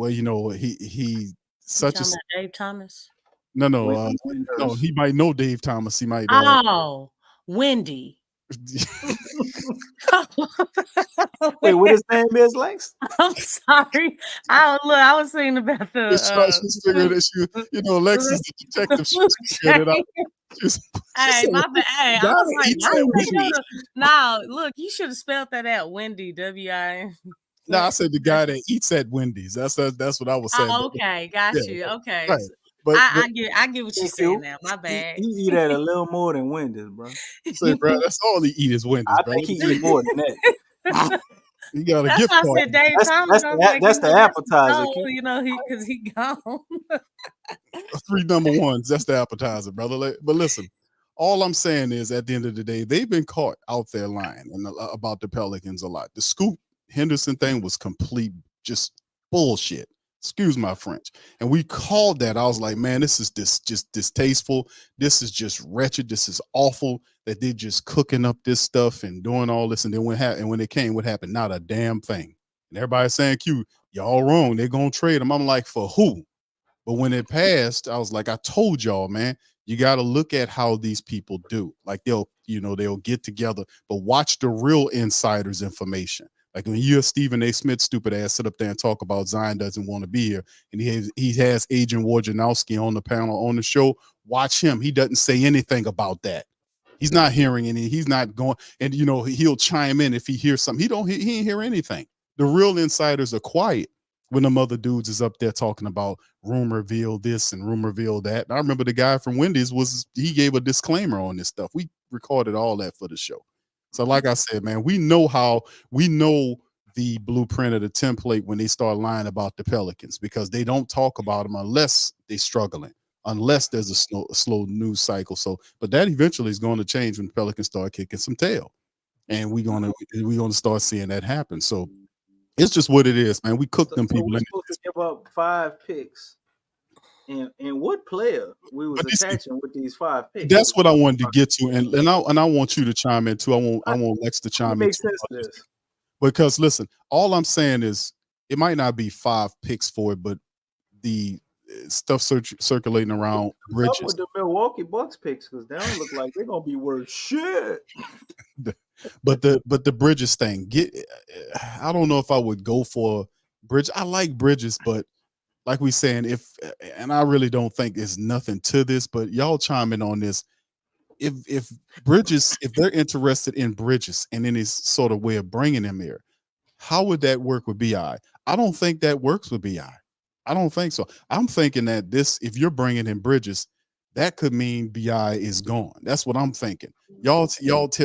he such a Dave Thomas. No, he might know Dave Thomas. He might. Wendy. Wait, what his name is, Lex? I'm sorry. I was thinking about the. She's figuring that Lex is the detective. She's figured it out. My bad. Hey, I was like, no, look, you should have spelled that out. Wendy, W-I-N. No, I said the guy that eats at Wendy's. That's what I was saying. Oh, okay, got you. Okay. Right. But I get what you're saying now. My bad. He eat at a little more than Wendy's, bro. Say, bro, that's all he eat is Wendy's, bro. I think he eat more than that. You got a that's gift why card. I said Dave Thomas. That's the appetizer. Because he gone. 3 number ones. That's the appetizer, brother. But listen, all I'm saying is at the end of the day, they've been caught out there lying about the Pelicans a lot. The Scoot Henderson thing was complete just bullshit. Excuse my French. And we called that. I was like, man, this is just distasteful. This is just wretched. This is awful that they're just cooking up this stuff and doing all this. And then when it came, what happened? Not a damn thing. And everybody's saying, Q, y'all wrong. They're going to trade them. I'm like, for who? But when it passed, I was like, I told y'all, man, you got to look at how these people do. Like they'll get together, but watch the real insiders information. Like when you hear Stephen A. Smith stupid ass sit up there and talk about Zion doesn't want to be here, and he has Adrian Wojnarowski on the panel on the show. Watch him. He doesn't say anything about that. He's not hearing any. He's not going, and he'll chime in if he hears something. He ain't hear anything. The real insiders are quiet when them other dudes is up there talking about rumor reveal this and rumor reveal that. And I remember the guy from Wendy's he gave a disclaimer on this stuff. We recorded all that for the show. So like I said, man, we know the blueprint of the template when they start lying about the Pelicans, because they don't talk about them unless they're struggling, unless there's a slow news cycle. So, but that eventually is going to change when the Pelicans start kicking some tail, and we're gonna start seeing that happen. So it's just what it is, man. We cook them people. We're supposed to give up 5 picks. And what player we was attaching with these 5 picks? That's what I wanted to get to, and I want you to chime in too. I want Lex to chime in. Makes sense to this. Because listen, all I'm saying is it might not be 5 picks for it, but the stuff circulating around Bridges. Up with the Milwaukee Bucks picks, because they don't look like they're gonna be worth shit. But the Bridges thing, I don't know if I would go for Bridges. I like Bridges, but like we saying, and I really don't think there's nothing to this, but y'all chime in on this. If Bridges, if they're interested in Bridges and in his sort of way of bringing him here, how would that work with BI? I don't think that works with BI. I don't think so. I'm thinking that if you're bringing in Bridges, that could mean BI is gone. That's what I'm thinking. Y'all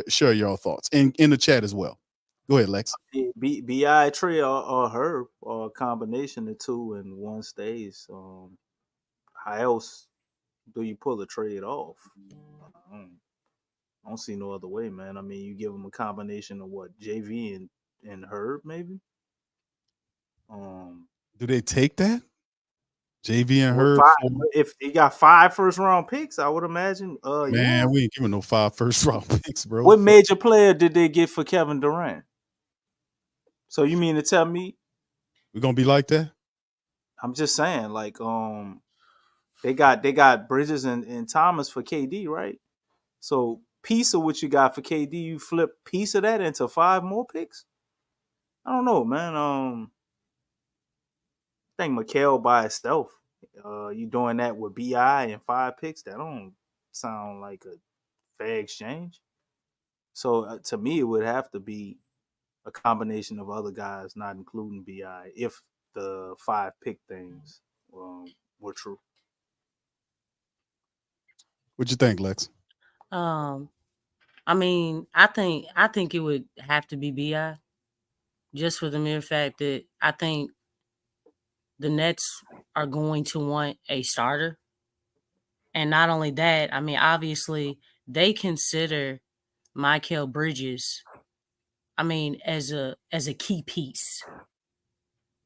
share your thoughts in the chat as well. Go ahead, Lex. BI Trey or Herb, or a combination of two in one stays. How else do you pull a trade off? I don't see no other way, man. I mean, you give them a combination of what, JV and Herb, maybe. Do they take that? JV and Herb. If they got 5 first-round picks, I would imagine. Man, yeah. We ain't giving no 5 first-round picks, bro. What major player did they get for Kevin Durant? So you mean to tell me we're gonna be like that? I'm just saying, like, they got Bridges and Thomas for KD, right? So piece of what you got for KD, you flip piece of that into 5 more picks. I don't know, man. I think Mikal by itself, you doing that with BI and 5 picks, that don't sound like a fair exchange. So to me, it would have to be a combination of other guys, not including BI, if the 5 pick things were true. What you think, Lex? I mean, I think it would have to be BI, just for the mere fact that I think the Nets are going to want a starter. And not only that, I mean, obviously they consider Mikal Bridges, I mean, as a key piece.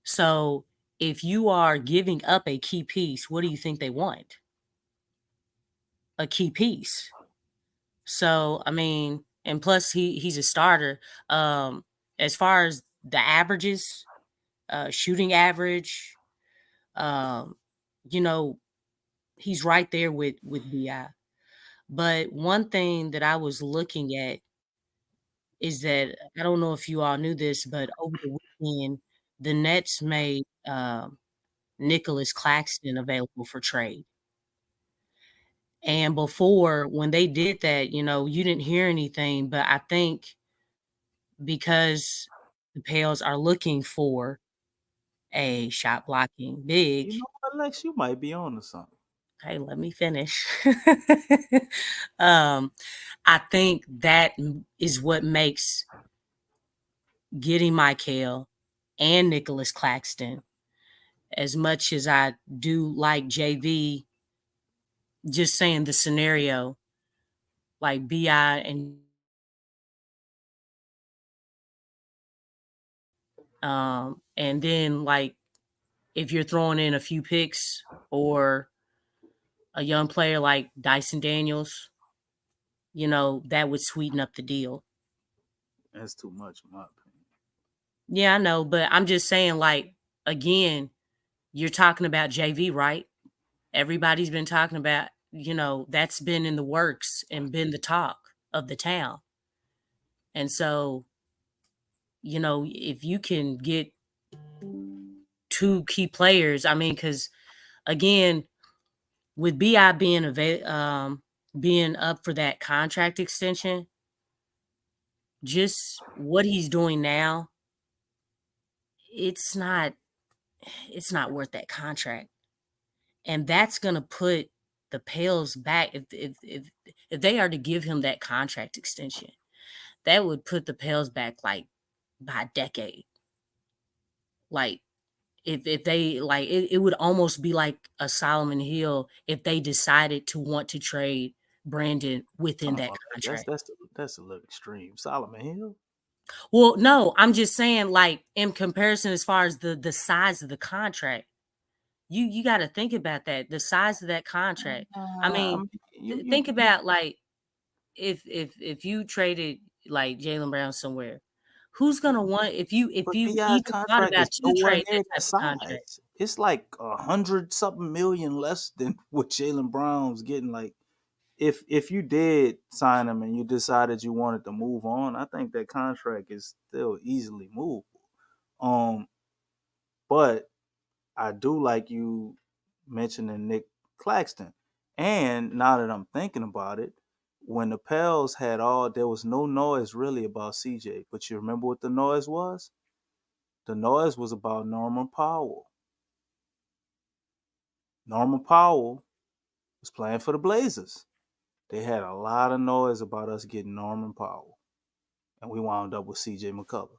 So if you are giving up a key piece, what do you think they want? A key piece. So, I mean, and plus he's a starter. As far as the averages, shooting average, he's right there with BI. But one thing that I was looking at is that, I don't know if you all knew this, but over the weekend, the Nets made Nicholas Claxton available for trade. And before, when they did that, you didn't hear anything, but I think because the Pels are looking for a shot blocking big. You know what, Lex, you might be on to something. Hey, let me finish. I think that is what makes getting Mikal and Nicholas Claxton, as much as I do like JV, just saying the scenario, like BI and then like if you're throwing in a few picks or a young player like Dyson Daniels, that would sweeten up the deal. That's too much, in my opinion. Yeah, I know, but I'm just saying, like, again, you're talking about JV, right? Everybody's been talking about, that's been in the works and been the talk of the town. And so, if you can get 2 key players, I mean, because again, with BI being up for that contract extension, just what he's doing now, it's not worth that contract. And that's gonna put the Pels back if they are to give him that contract extension, that would put the Pels back like by a decade. Like if they like it would almost be like a Solomon Hill if they decided to want to trade Brandon within that contract. That's a little extreme. Solomon Hill. Well, no, I'm just saying, like, in comparison as far as the size of the contract, you got to think about that. The size of that contract. I mean, think about, like, if you traded like Jaylen Brown somewhere, who's gonna want if you BI's even thought contract about is to nowhere trade near that that type of contract? size. It's like 100-something million less than what Jaylen Brown's getting. Like, if you did sign him and you decided you wanted to move on, I think that contract is still easily movable. But I do like you mentioning Nick Claxton. And now that I'm thinking about it, when the Pels had there was no noise really about CJ. But you remember what the noise was? The noise was about Norman Powell. Norman Powell was playing for the Blazers. They had a lot of noise about us getting Norman Powell. And we wound up with CJ McCullough.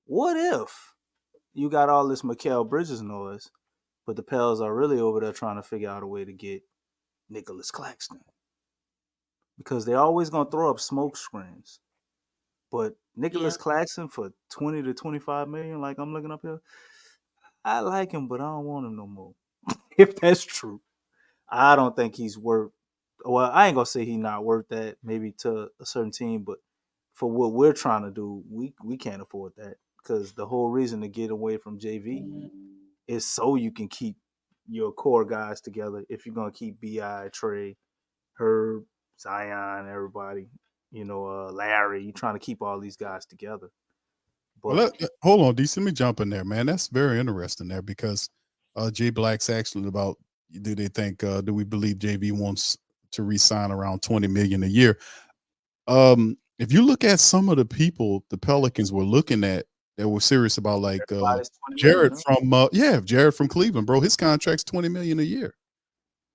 What if you got all this Mikal Bridges noise, but the Pels are really over there trying to figure out a way to get Nicholas Claxton? Because they're always going to throw up smoke screens. But Nicholas Claxton for 20 to 25 million, like I'm looking up here, I like him, but I don't want him no more. If that's true. I don't think he's worth, well, I ain't going to say he's not worth that, maybe to a certain team, but for what we're trying to do, we can't afford that. Because the whole reason to get away from JV is so you can keep your core guys together. If you're going to keep BI, Trey, Herb, Zion, everybody, Larry, you're trying to keep all these guys together. But Well, hold on, DC. Let me jump in there, man. That's very interesting there because Jay Black's actually about, do we believe JV wants to re-sign around $20 million a year? If you look at some of the people the Pelicans were looking at that were serious about, like Jared Jared from Cleveland, bro, his contract's $20 million a year.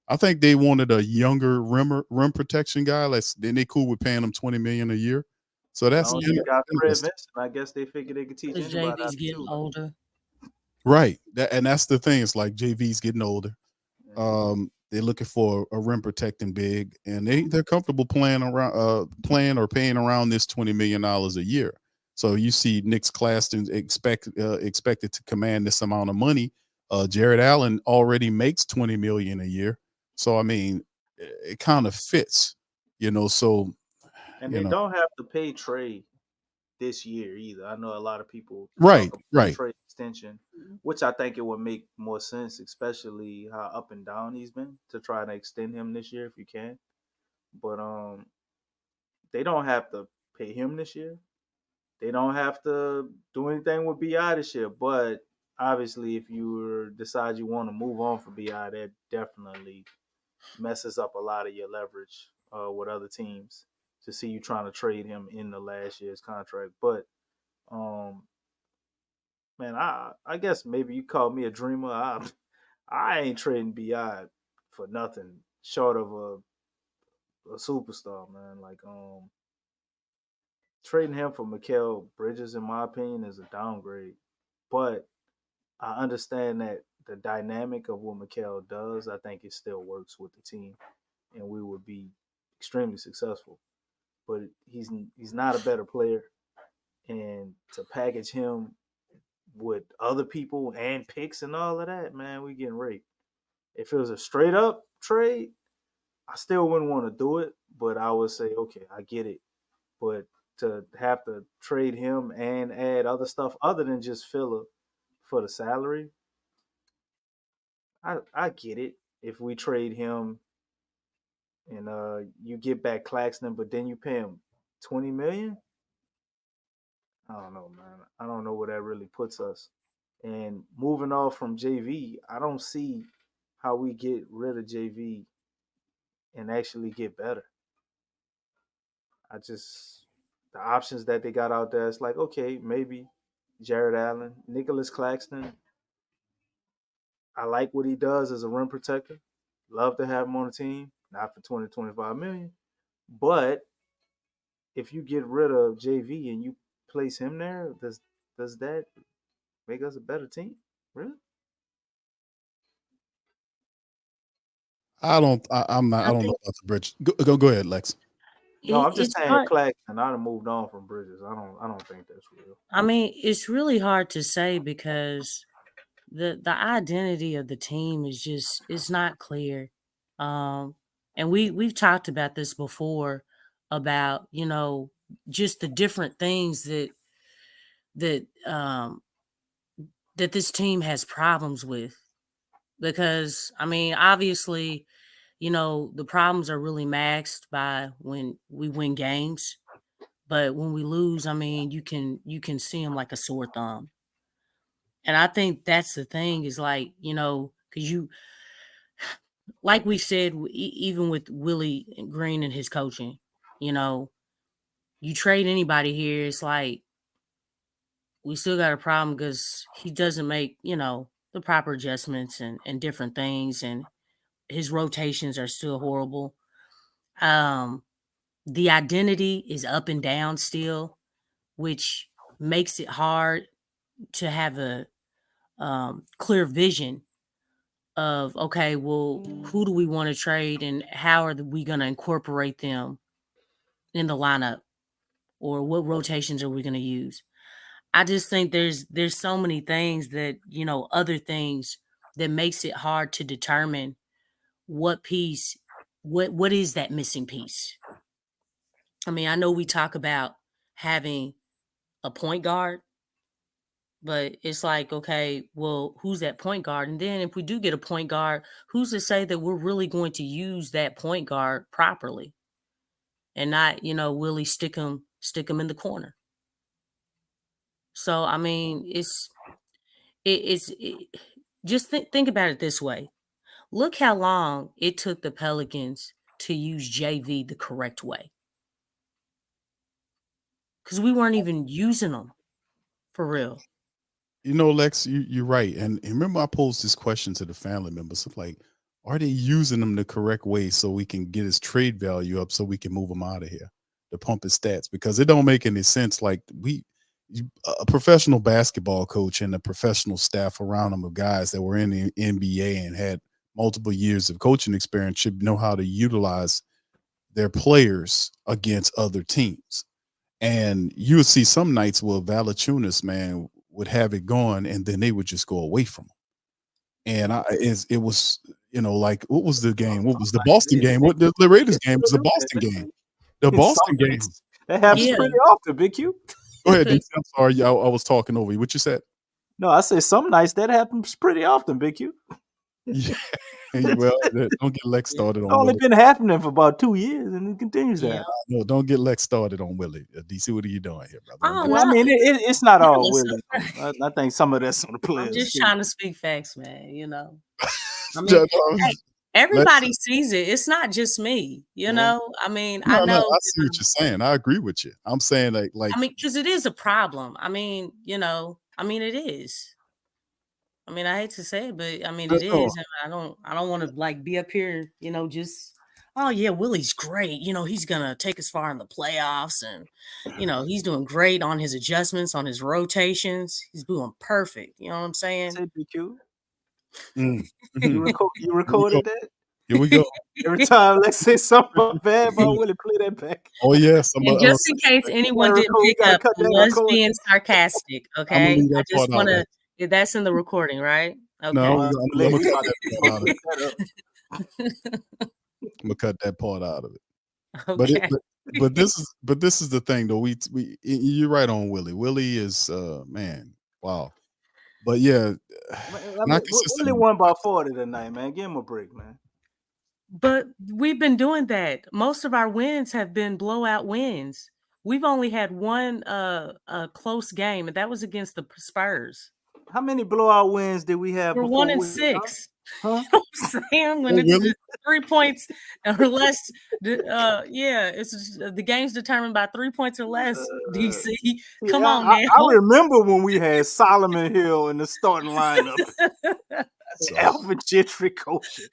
I think they wanted a younger rim protection guy. Then they cool with paying him $20 million a year. So that's you got Fred Vincent. I guess they figured they could teach anybody. JV's getting older. Right. That's the thing. It's like JV's getting older. They're looking for a rim protecting big, and they're comfortable playing or paying around this $20 million a year. So you see Nick's Claxton expected to command this amount of money. Jared Allen already makes $20 million a year. So I mean, it kind of fits, so and they don't have to pay Trey this year either. I know a lot of people right. trade extension, which I think it would make more sense, especially how up and down he's been, to try to extend him this year if you can. But they don't have to pay him this year. They don't have to do anything with BI this year. But obviously, if you decide you want to move on from BI, that definitely messes up a lot of your leverage with other teams to see you trying to trade him in the last year's contract. But man, I guess maybe you call me a dreamer. I ain't trading BI for nothing short of a superstar, man. Like trading him for Mikal Bridges, in my opinion, is a downgrade. But I understand that the dynamic of what Mikal does, I think it still works with the team, and we would be extremely successful. But he's not a better player, and to package him with other people and picks and all of that, man, we getting raped. If it was a straight up trade, I still wouldn't want to do it, but I would say, okay, I get it. But to have to trade him and add other stuff other than just filler for the salary, I get it. If we trade him and you get back Claxton, but then you pay him $20 million, I don't know, man. I don't know where that really puts us. And moving off from JV, I don't see how we get rid of JV and actually get better. The options that they got out there, it's like, okay, maybe Jared Allen, Nicholas Claxton. I like what he does as a rim protector. Love to have him on the team, not for 20, 25 million. But if you get rid of JV and you place him there, does that make us a better team? Really? I don't know about the bridge. Go ahead, Lex. No, I'm just It's saying hard. Claxton. I'd have moved on from Bridges. I don't think that's real. I mean, it's really hard to say because the identity of the team is just it's not clear. And we've talked about this before about, just the different things that this team has problems with. Because I mean, obviously, the problems are really maxed by when we win games. But when we lose, I mean, you can see them like a sore thumb. And I think that's the thing is like, because like we said, even with Willie Green and his coaching, you trade anybody here, it's like we still got a problem because he doesn't make, the proper adjustments and different things. And his rotations are still horrible. The identity is up and down still, which makes it hard to have a clear vision of, okay, well, who do we want to trade and how are we going to incorporate them in the lineup, or what rotations are we going to use? I just think there's so many things that, other things that makes it hard to determine what piece, what is that missing piece. I mean, I know we talk about having a point guard, but it's like, okay, well, who's that point guard? And then if we do get a point guard, who's to say that we're really going to use that point guard properly and not, really stick them in the corner? So, I mean, just think about it this way. Look how long it took the Pelicans to use JV the correct way. Because we weren't even using them for real. Lex, you're right. And remember, I posed this question to the family members of like, are they using them the correct way so we can get his trade value up so we can move him out of here to pump his stats? Because it don't make any sense. Like a professional basketball coach and a professional staff around him of guys that were in the NBA and had multiple years of coaching experience should know how to utilize their players against other teams. And you would see some nights where Valanciunas, man, would have it going, and then they would just go away from him. And it was, like, what was the game? What was the Boston game? What the Raiders game was the Boston game. The Boston game. That happens pretty often, Big Q. Go ahead, DC. I'm sorry, I was talking over you. What you said? No, I say some nights that happens pretty often, Big Q. Yeah. Well, don't get Lex started on It's only Willie. been happening for about 2 years, and it continues to happen. No, don't get Lex started on Willie. DC, what are you doing here, brother? Oh, Well, I no. mean, it's not all Yeah, Willie. I think some of that's on the players. I'm just too. trying to speak facts, man. I Yeah, mean, hey, everybody sees it. It's not just me. I mean, I know. I see what you're saying. I agree with you. I'm saying like I mean, because it is a problem. I mean, it is. I mean, I hate to say it, but I mean, it is. And I don't want to like be up here, just, oh yeah, Willie's great. He's gonna take us far in the playoffs, and he's doing great on his adjustments, on his rotations. He's doing perfect. You know what I'm saying? Say BQ. mm. You recorded that? Here we go. Every time let's say something bad about Willie, play that back. Oh yes, I'm And just in case anyone didn't we pick gotta up, cut I that was record. being sarcastic. I'm gonna Okay, leave I that just part out. want to. That's in the recording, right? Okay. No, It's I'm too late. gonna We cut about that to part out of it. that up. I'm gonna cut that part out of it. But it, Okay. but this is the thing though. You're right on Willie. Willie is man, wow. But yeah, I mean, not Willie consistent. won by 40 tonight, man. Give him a break, man. But we've been doing that. Most of our wins have been blowout wins. We've only had one close game, and that was against the Spurs. How many blowout wins did we have We're before 1-6. Huh? You know what I'm saying? When Oh, it's really? 3 points or less, yeah, it's the game's determined by 3 points or less. DC, come on I now. remember when we had Solomon Hill in the starting lineup. Alvin Gentry coaching.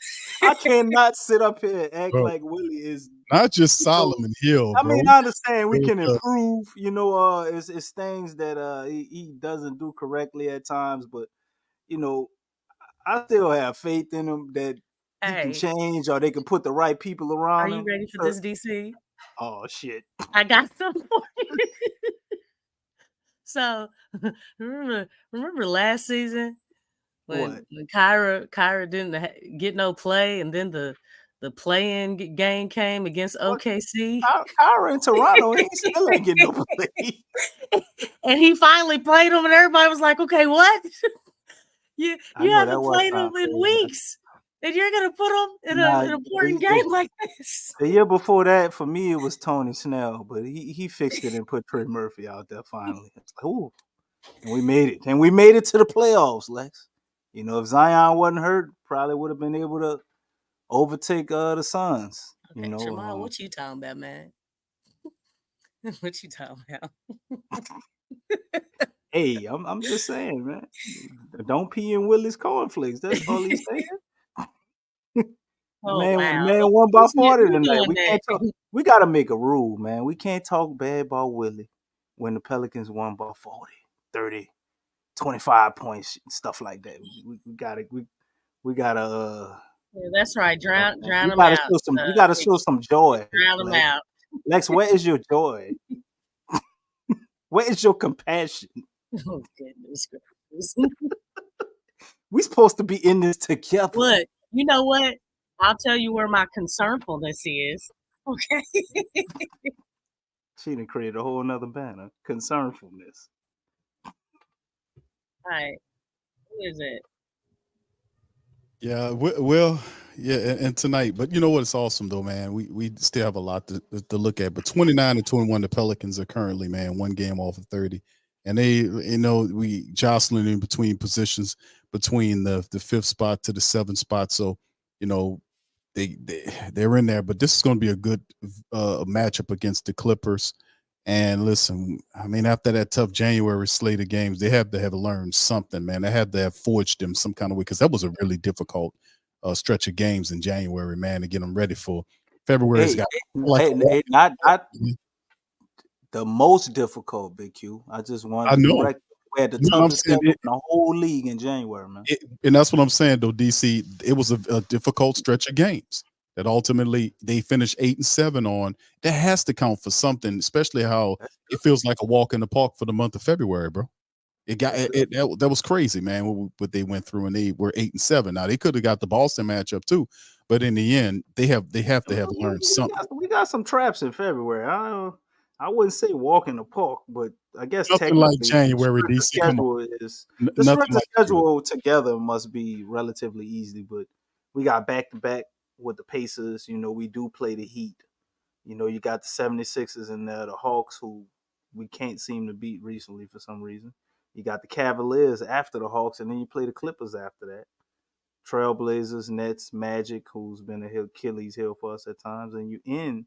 I cannot sit up here and act Bro. like Willie is Not just Solomon Hill, I bro. mean, I understand we can Straight up. improve, it's things that he doesn't do correctly at times, but I still have faith in him that he can Hey, change or they can put the right people are around you him. ready for this, DC? Oh shit. I got some for you. So remember last season when Kyra didn't get no play, and then the play-in game came against OKC. Kyra in Toronto, he still ain't getting no play. And he finally played him, and everybody was like, "Okay, what? you I know, haven't that was played time him in crazy. weeks, and you're gonna put him in an important game like this?" The year before that, for me, it was Tony Snell, but he fixed it and put Trey Murphy out there finally. It's like, ooh. And we made it. And we made it to the playoffs, Lex. If Zion wasn't hurt, probably would have been able to overtake the Suns. Okay, Jamal, what you talking about, man? What you talking about? Hey, I'm just saying, man. Don't pee in Willie's cornflakes. That's all he's saying. Oh, man, wow. man won by 40 tonight. doing We that. can't talk. We gotta make a rule, man. We can't talk bad about Willie when the Pelicans won by 40, 30, 25 points, stuff like that. We gotta Yeah, that's right. Drown we them gotta out. we gotta show some joy. Drown them Lex. out. Lex, where is your joy? Where is your compassion? Oh, goodness gracious. We supposed to be in this together. Look, you know what? I'll tell you where my concernfulness is. Okay. She done created a whole nother banner. Concernfulness. All right. Who is it? Yeah, well, yeah, and tonight, but you know what? It's awesome though, man. We still have a lot to look at. But 29-21, the Pelicans are currently, man, one game off of 30, and they, we jostling in between positions between the 5th spot to the 7th spot. So, they're in there. But this is going to be a good matchup against the Clippers. And listen, I mean, after that tough January slate of games, they have to have learned something, man. They had to have forged them some kind of way, because that was a really difficult stretch of games in January, man, to get them ready for February. Not the most difficult, Big Q. I just wanted to correct. We had the toughest schedule in the whole league in January, man. And that's what I'm saying, though, DC. It was a difficult stretch of games that ultimately they finished 8-7 on. That has to count for something, especially how it feels like a walk in the park for the month of February, bro. That was crazy, man, what they went through, and they were 8-7. Now they could have got the Boston matchup too, but in the end, they have to have learned something. We got some traps in February. I wouldn't say walk in the park, but I guess Nothing like January, DC. The stretch of schedule together must be relatively easy, but we got back-to-back with the Pacers. We do play the Heat. You got the 76ers in there, the Hawks, who we can't seem to beat recently for some reason. You got the Cavaliers after the Hawks, and then you play the Clippers after that. Trailblazers, Nets, Magic, who's been a Achilles heel for us at times, and you end.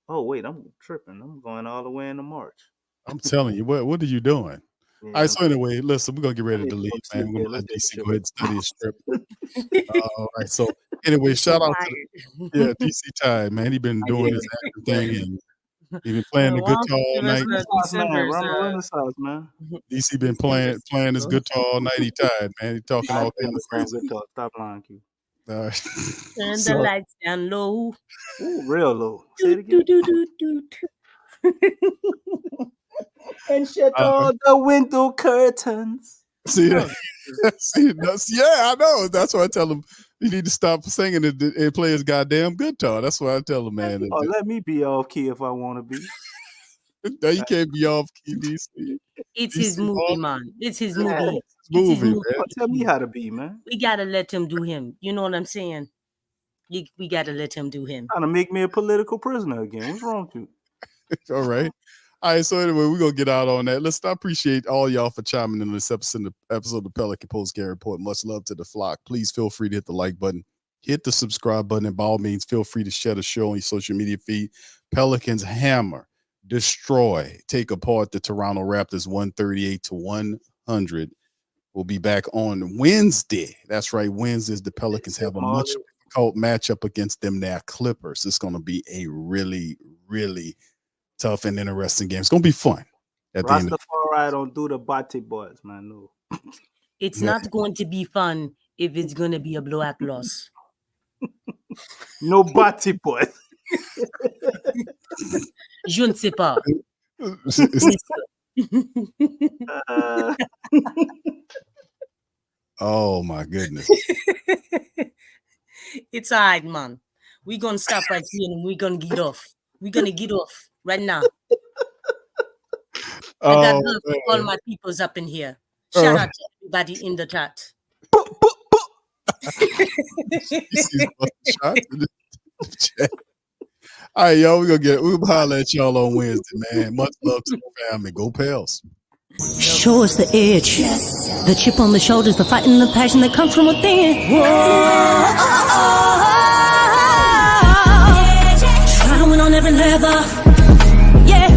Oh wait, I'm tripping. I'm going all the way into March. I'm telling you, what are you doing? Yeah, all right, so anyway, listen, we're gonna get ready to leave, man. We're gonna let DC go ahead and study his script. All right, so anyway, shout out to DC Tide, man. He been doing his acting thing, and he been playing the guitar all night. Renaissance, man. DC been playing his guitar all night. He tired, man. He talking all kinds of crazy. Stop lying, Q. All right. Turn So- the lights down low. Ooh, real low. Say it again. And shut all the window curtains. See that? Yeah, I know. That's why I tell him you need to stop singing and play his goddamn guitar. That's why I tell him, man. Oh, let me be off key if I want to be. No, you can't be off key, DC. It's his movie, man. It's his movie. It's It's his movie, movie. man. Tell me how to be, man. We gotta let him do him. You know what I'm saying? We gotta let him do him. Trying to make me a political prisoner again. What's wrong with you? All right. All right. So anyway, we're gonna get out on that. I appreciate all y'all for chiming in on this episode of the Pelican Postgame Report. Much love to the flock. Please feel free to hit the like button, hit the subscribe button, and by all means, feel free to share the show on your social media feed. Pelicans hammer, destroy, take apart the Toronto Raptors 138-100. We'll be back on Wednesday. That's right. Wednesdays, the Pelicans have a much difficult matchup against them now Clippers. It's going to be a really, really tough and interesting game. It's going to be fun. At the end of Rastafari don't do the body boys, man. No. It's not going to be fun if it's going to be a blowout loss. No body boys. Je ne sais pas. Oh my goodness. It's all right, man. We're going to stop right here and we're going to get off. We're going to get off right now. I got love for all my peoples up in here. Shout out to everybody in the chat. All right, y'all. We'll holler at y'all on Wednesday, man. Much love to the family. Go Pels. Show us the edge, the chip on the shoulders, the fight and the passion that comes from within. Whoa. Try to win on every level, yeah.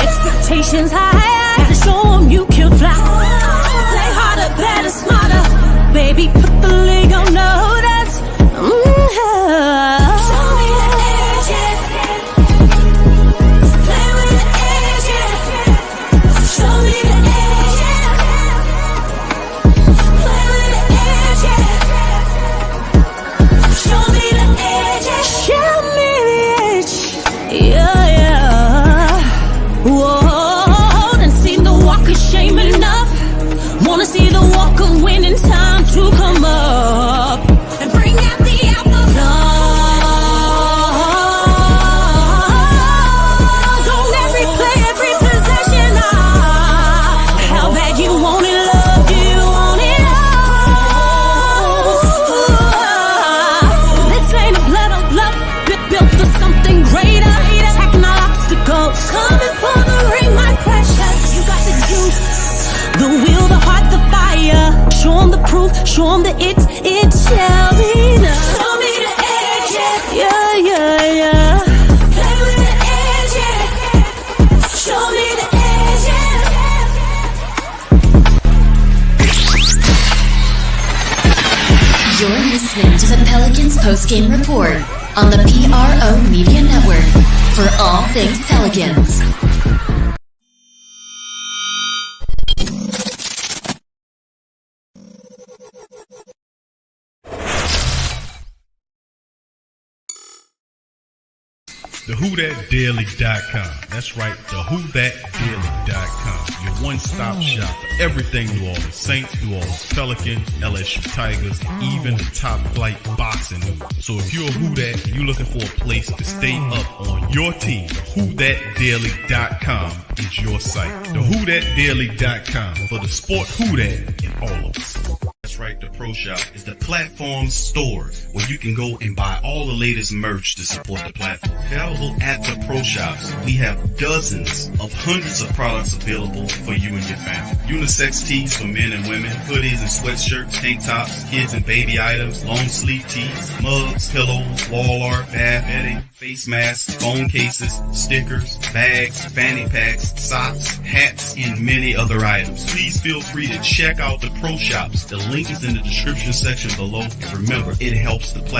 Expectations high, gotta show 'em you can fly. Play harder, better, smarter, baby. Put the league on notice. Show me the edge, play with the edge, show me the edge, play with the edge, show me the edge, show me the edge, yeah. Whoa, and see the walk of shame enough. Wanna see the walk of winning, time to come up and bring out the apple. Don't every play, every possession. How bad you want it, love, you want it all. This ain't a blood of love, built for something greater. Attacking all obstacles, coming for the ring, my precious. You got the juice, the will, the heart, the fire. Show 'em the proof, show 'em that it shall be done. Show me the edge, yeah, yeah, yeah. Play with the edge, yeah. Show me the edge, yeah. You're listening to the Pelicans Postgame Report on the PRO Media Network for all things Pelicans. TheWhoThatDaily.com. That's right, TheWhoThatDaily.com. Your one-stop shop for everything New Orleans Saints, New Orleans Pelicans, LSU Tigers, even the top flight boxing news. So if you're a Who That and you're looking for a place to stay up on your team, TheWhoThatDaily.com is your site. TheWhoThatDaily.com for the sport Who That in all of us. That's right, the Pro Shop is the platform store where you can go and buy all the latest merch to support the platform. Available at the Pro Shops, we have dozens of hundreds of products available for you and your family. Unisex tees for men and women, hoodies and sweatshirts, tank tops, kids and baby items, long sleeve tees, mugs, pillows, wall art, bath bedding, face masks, phone cases, stickers, bags, fanny packs, socks, hats, and many other items. Please feel free to check out the Pro Shops. The link is in the description section below. And remember, it helps the platform.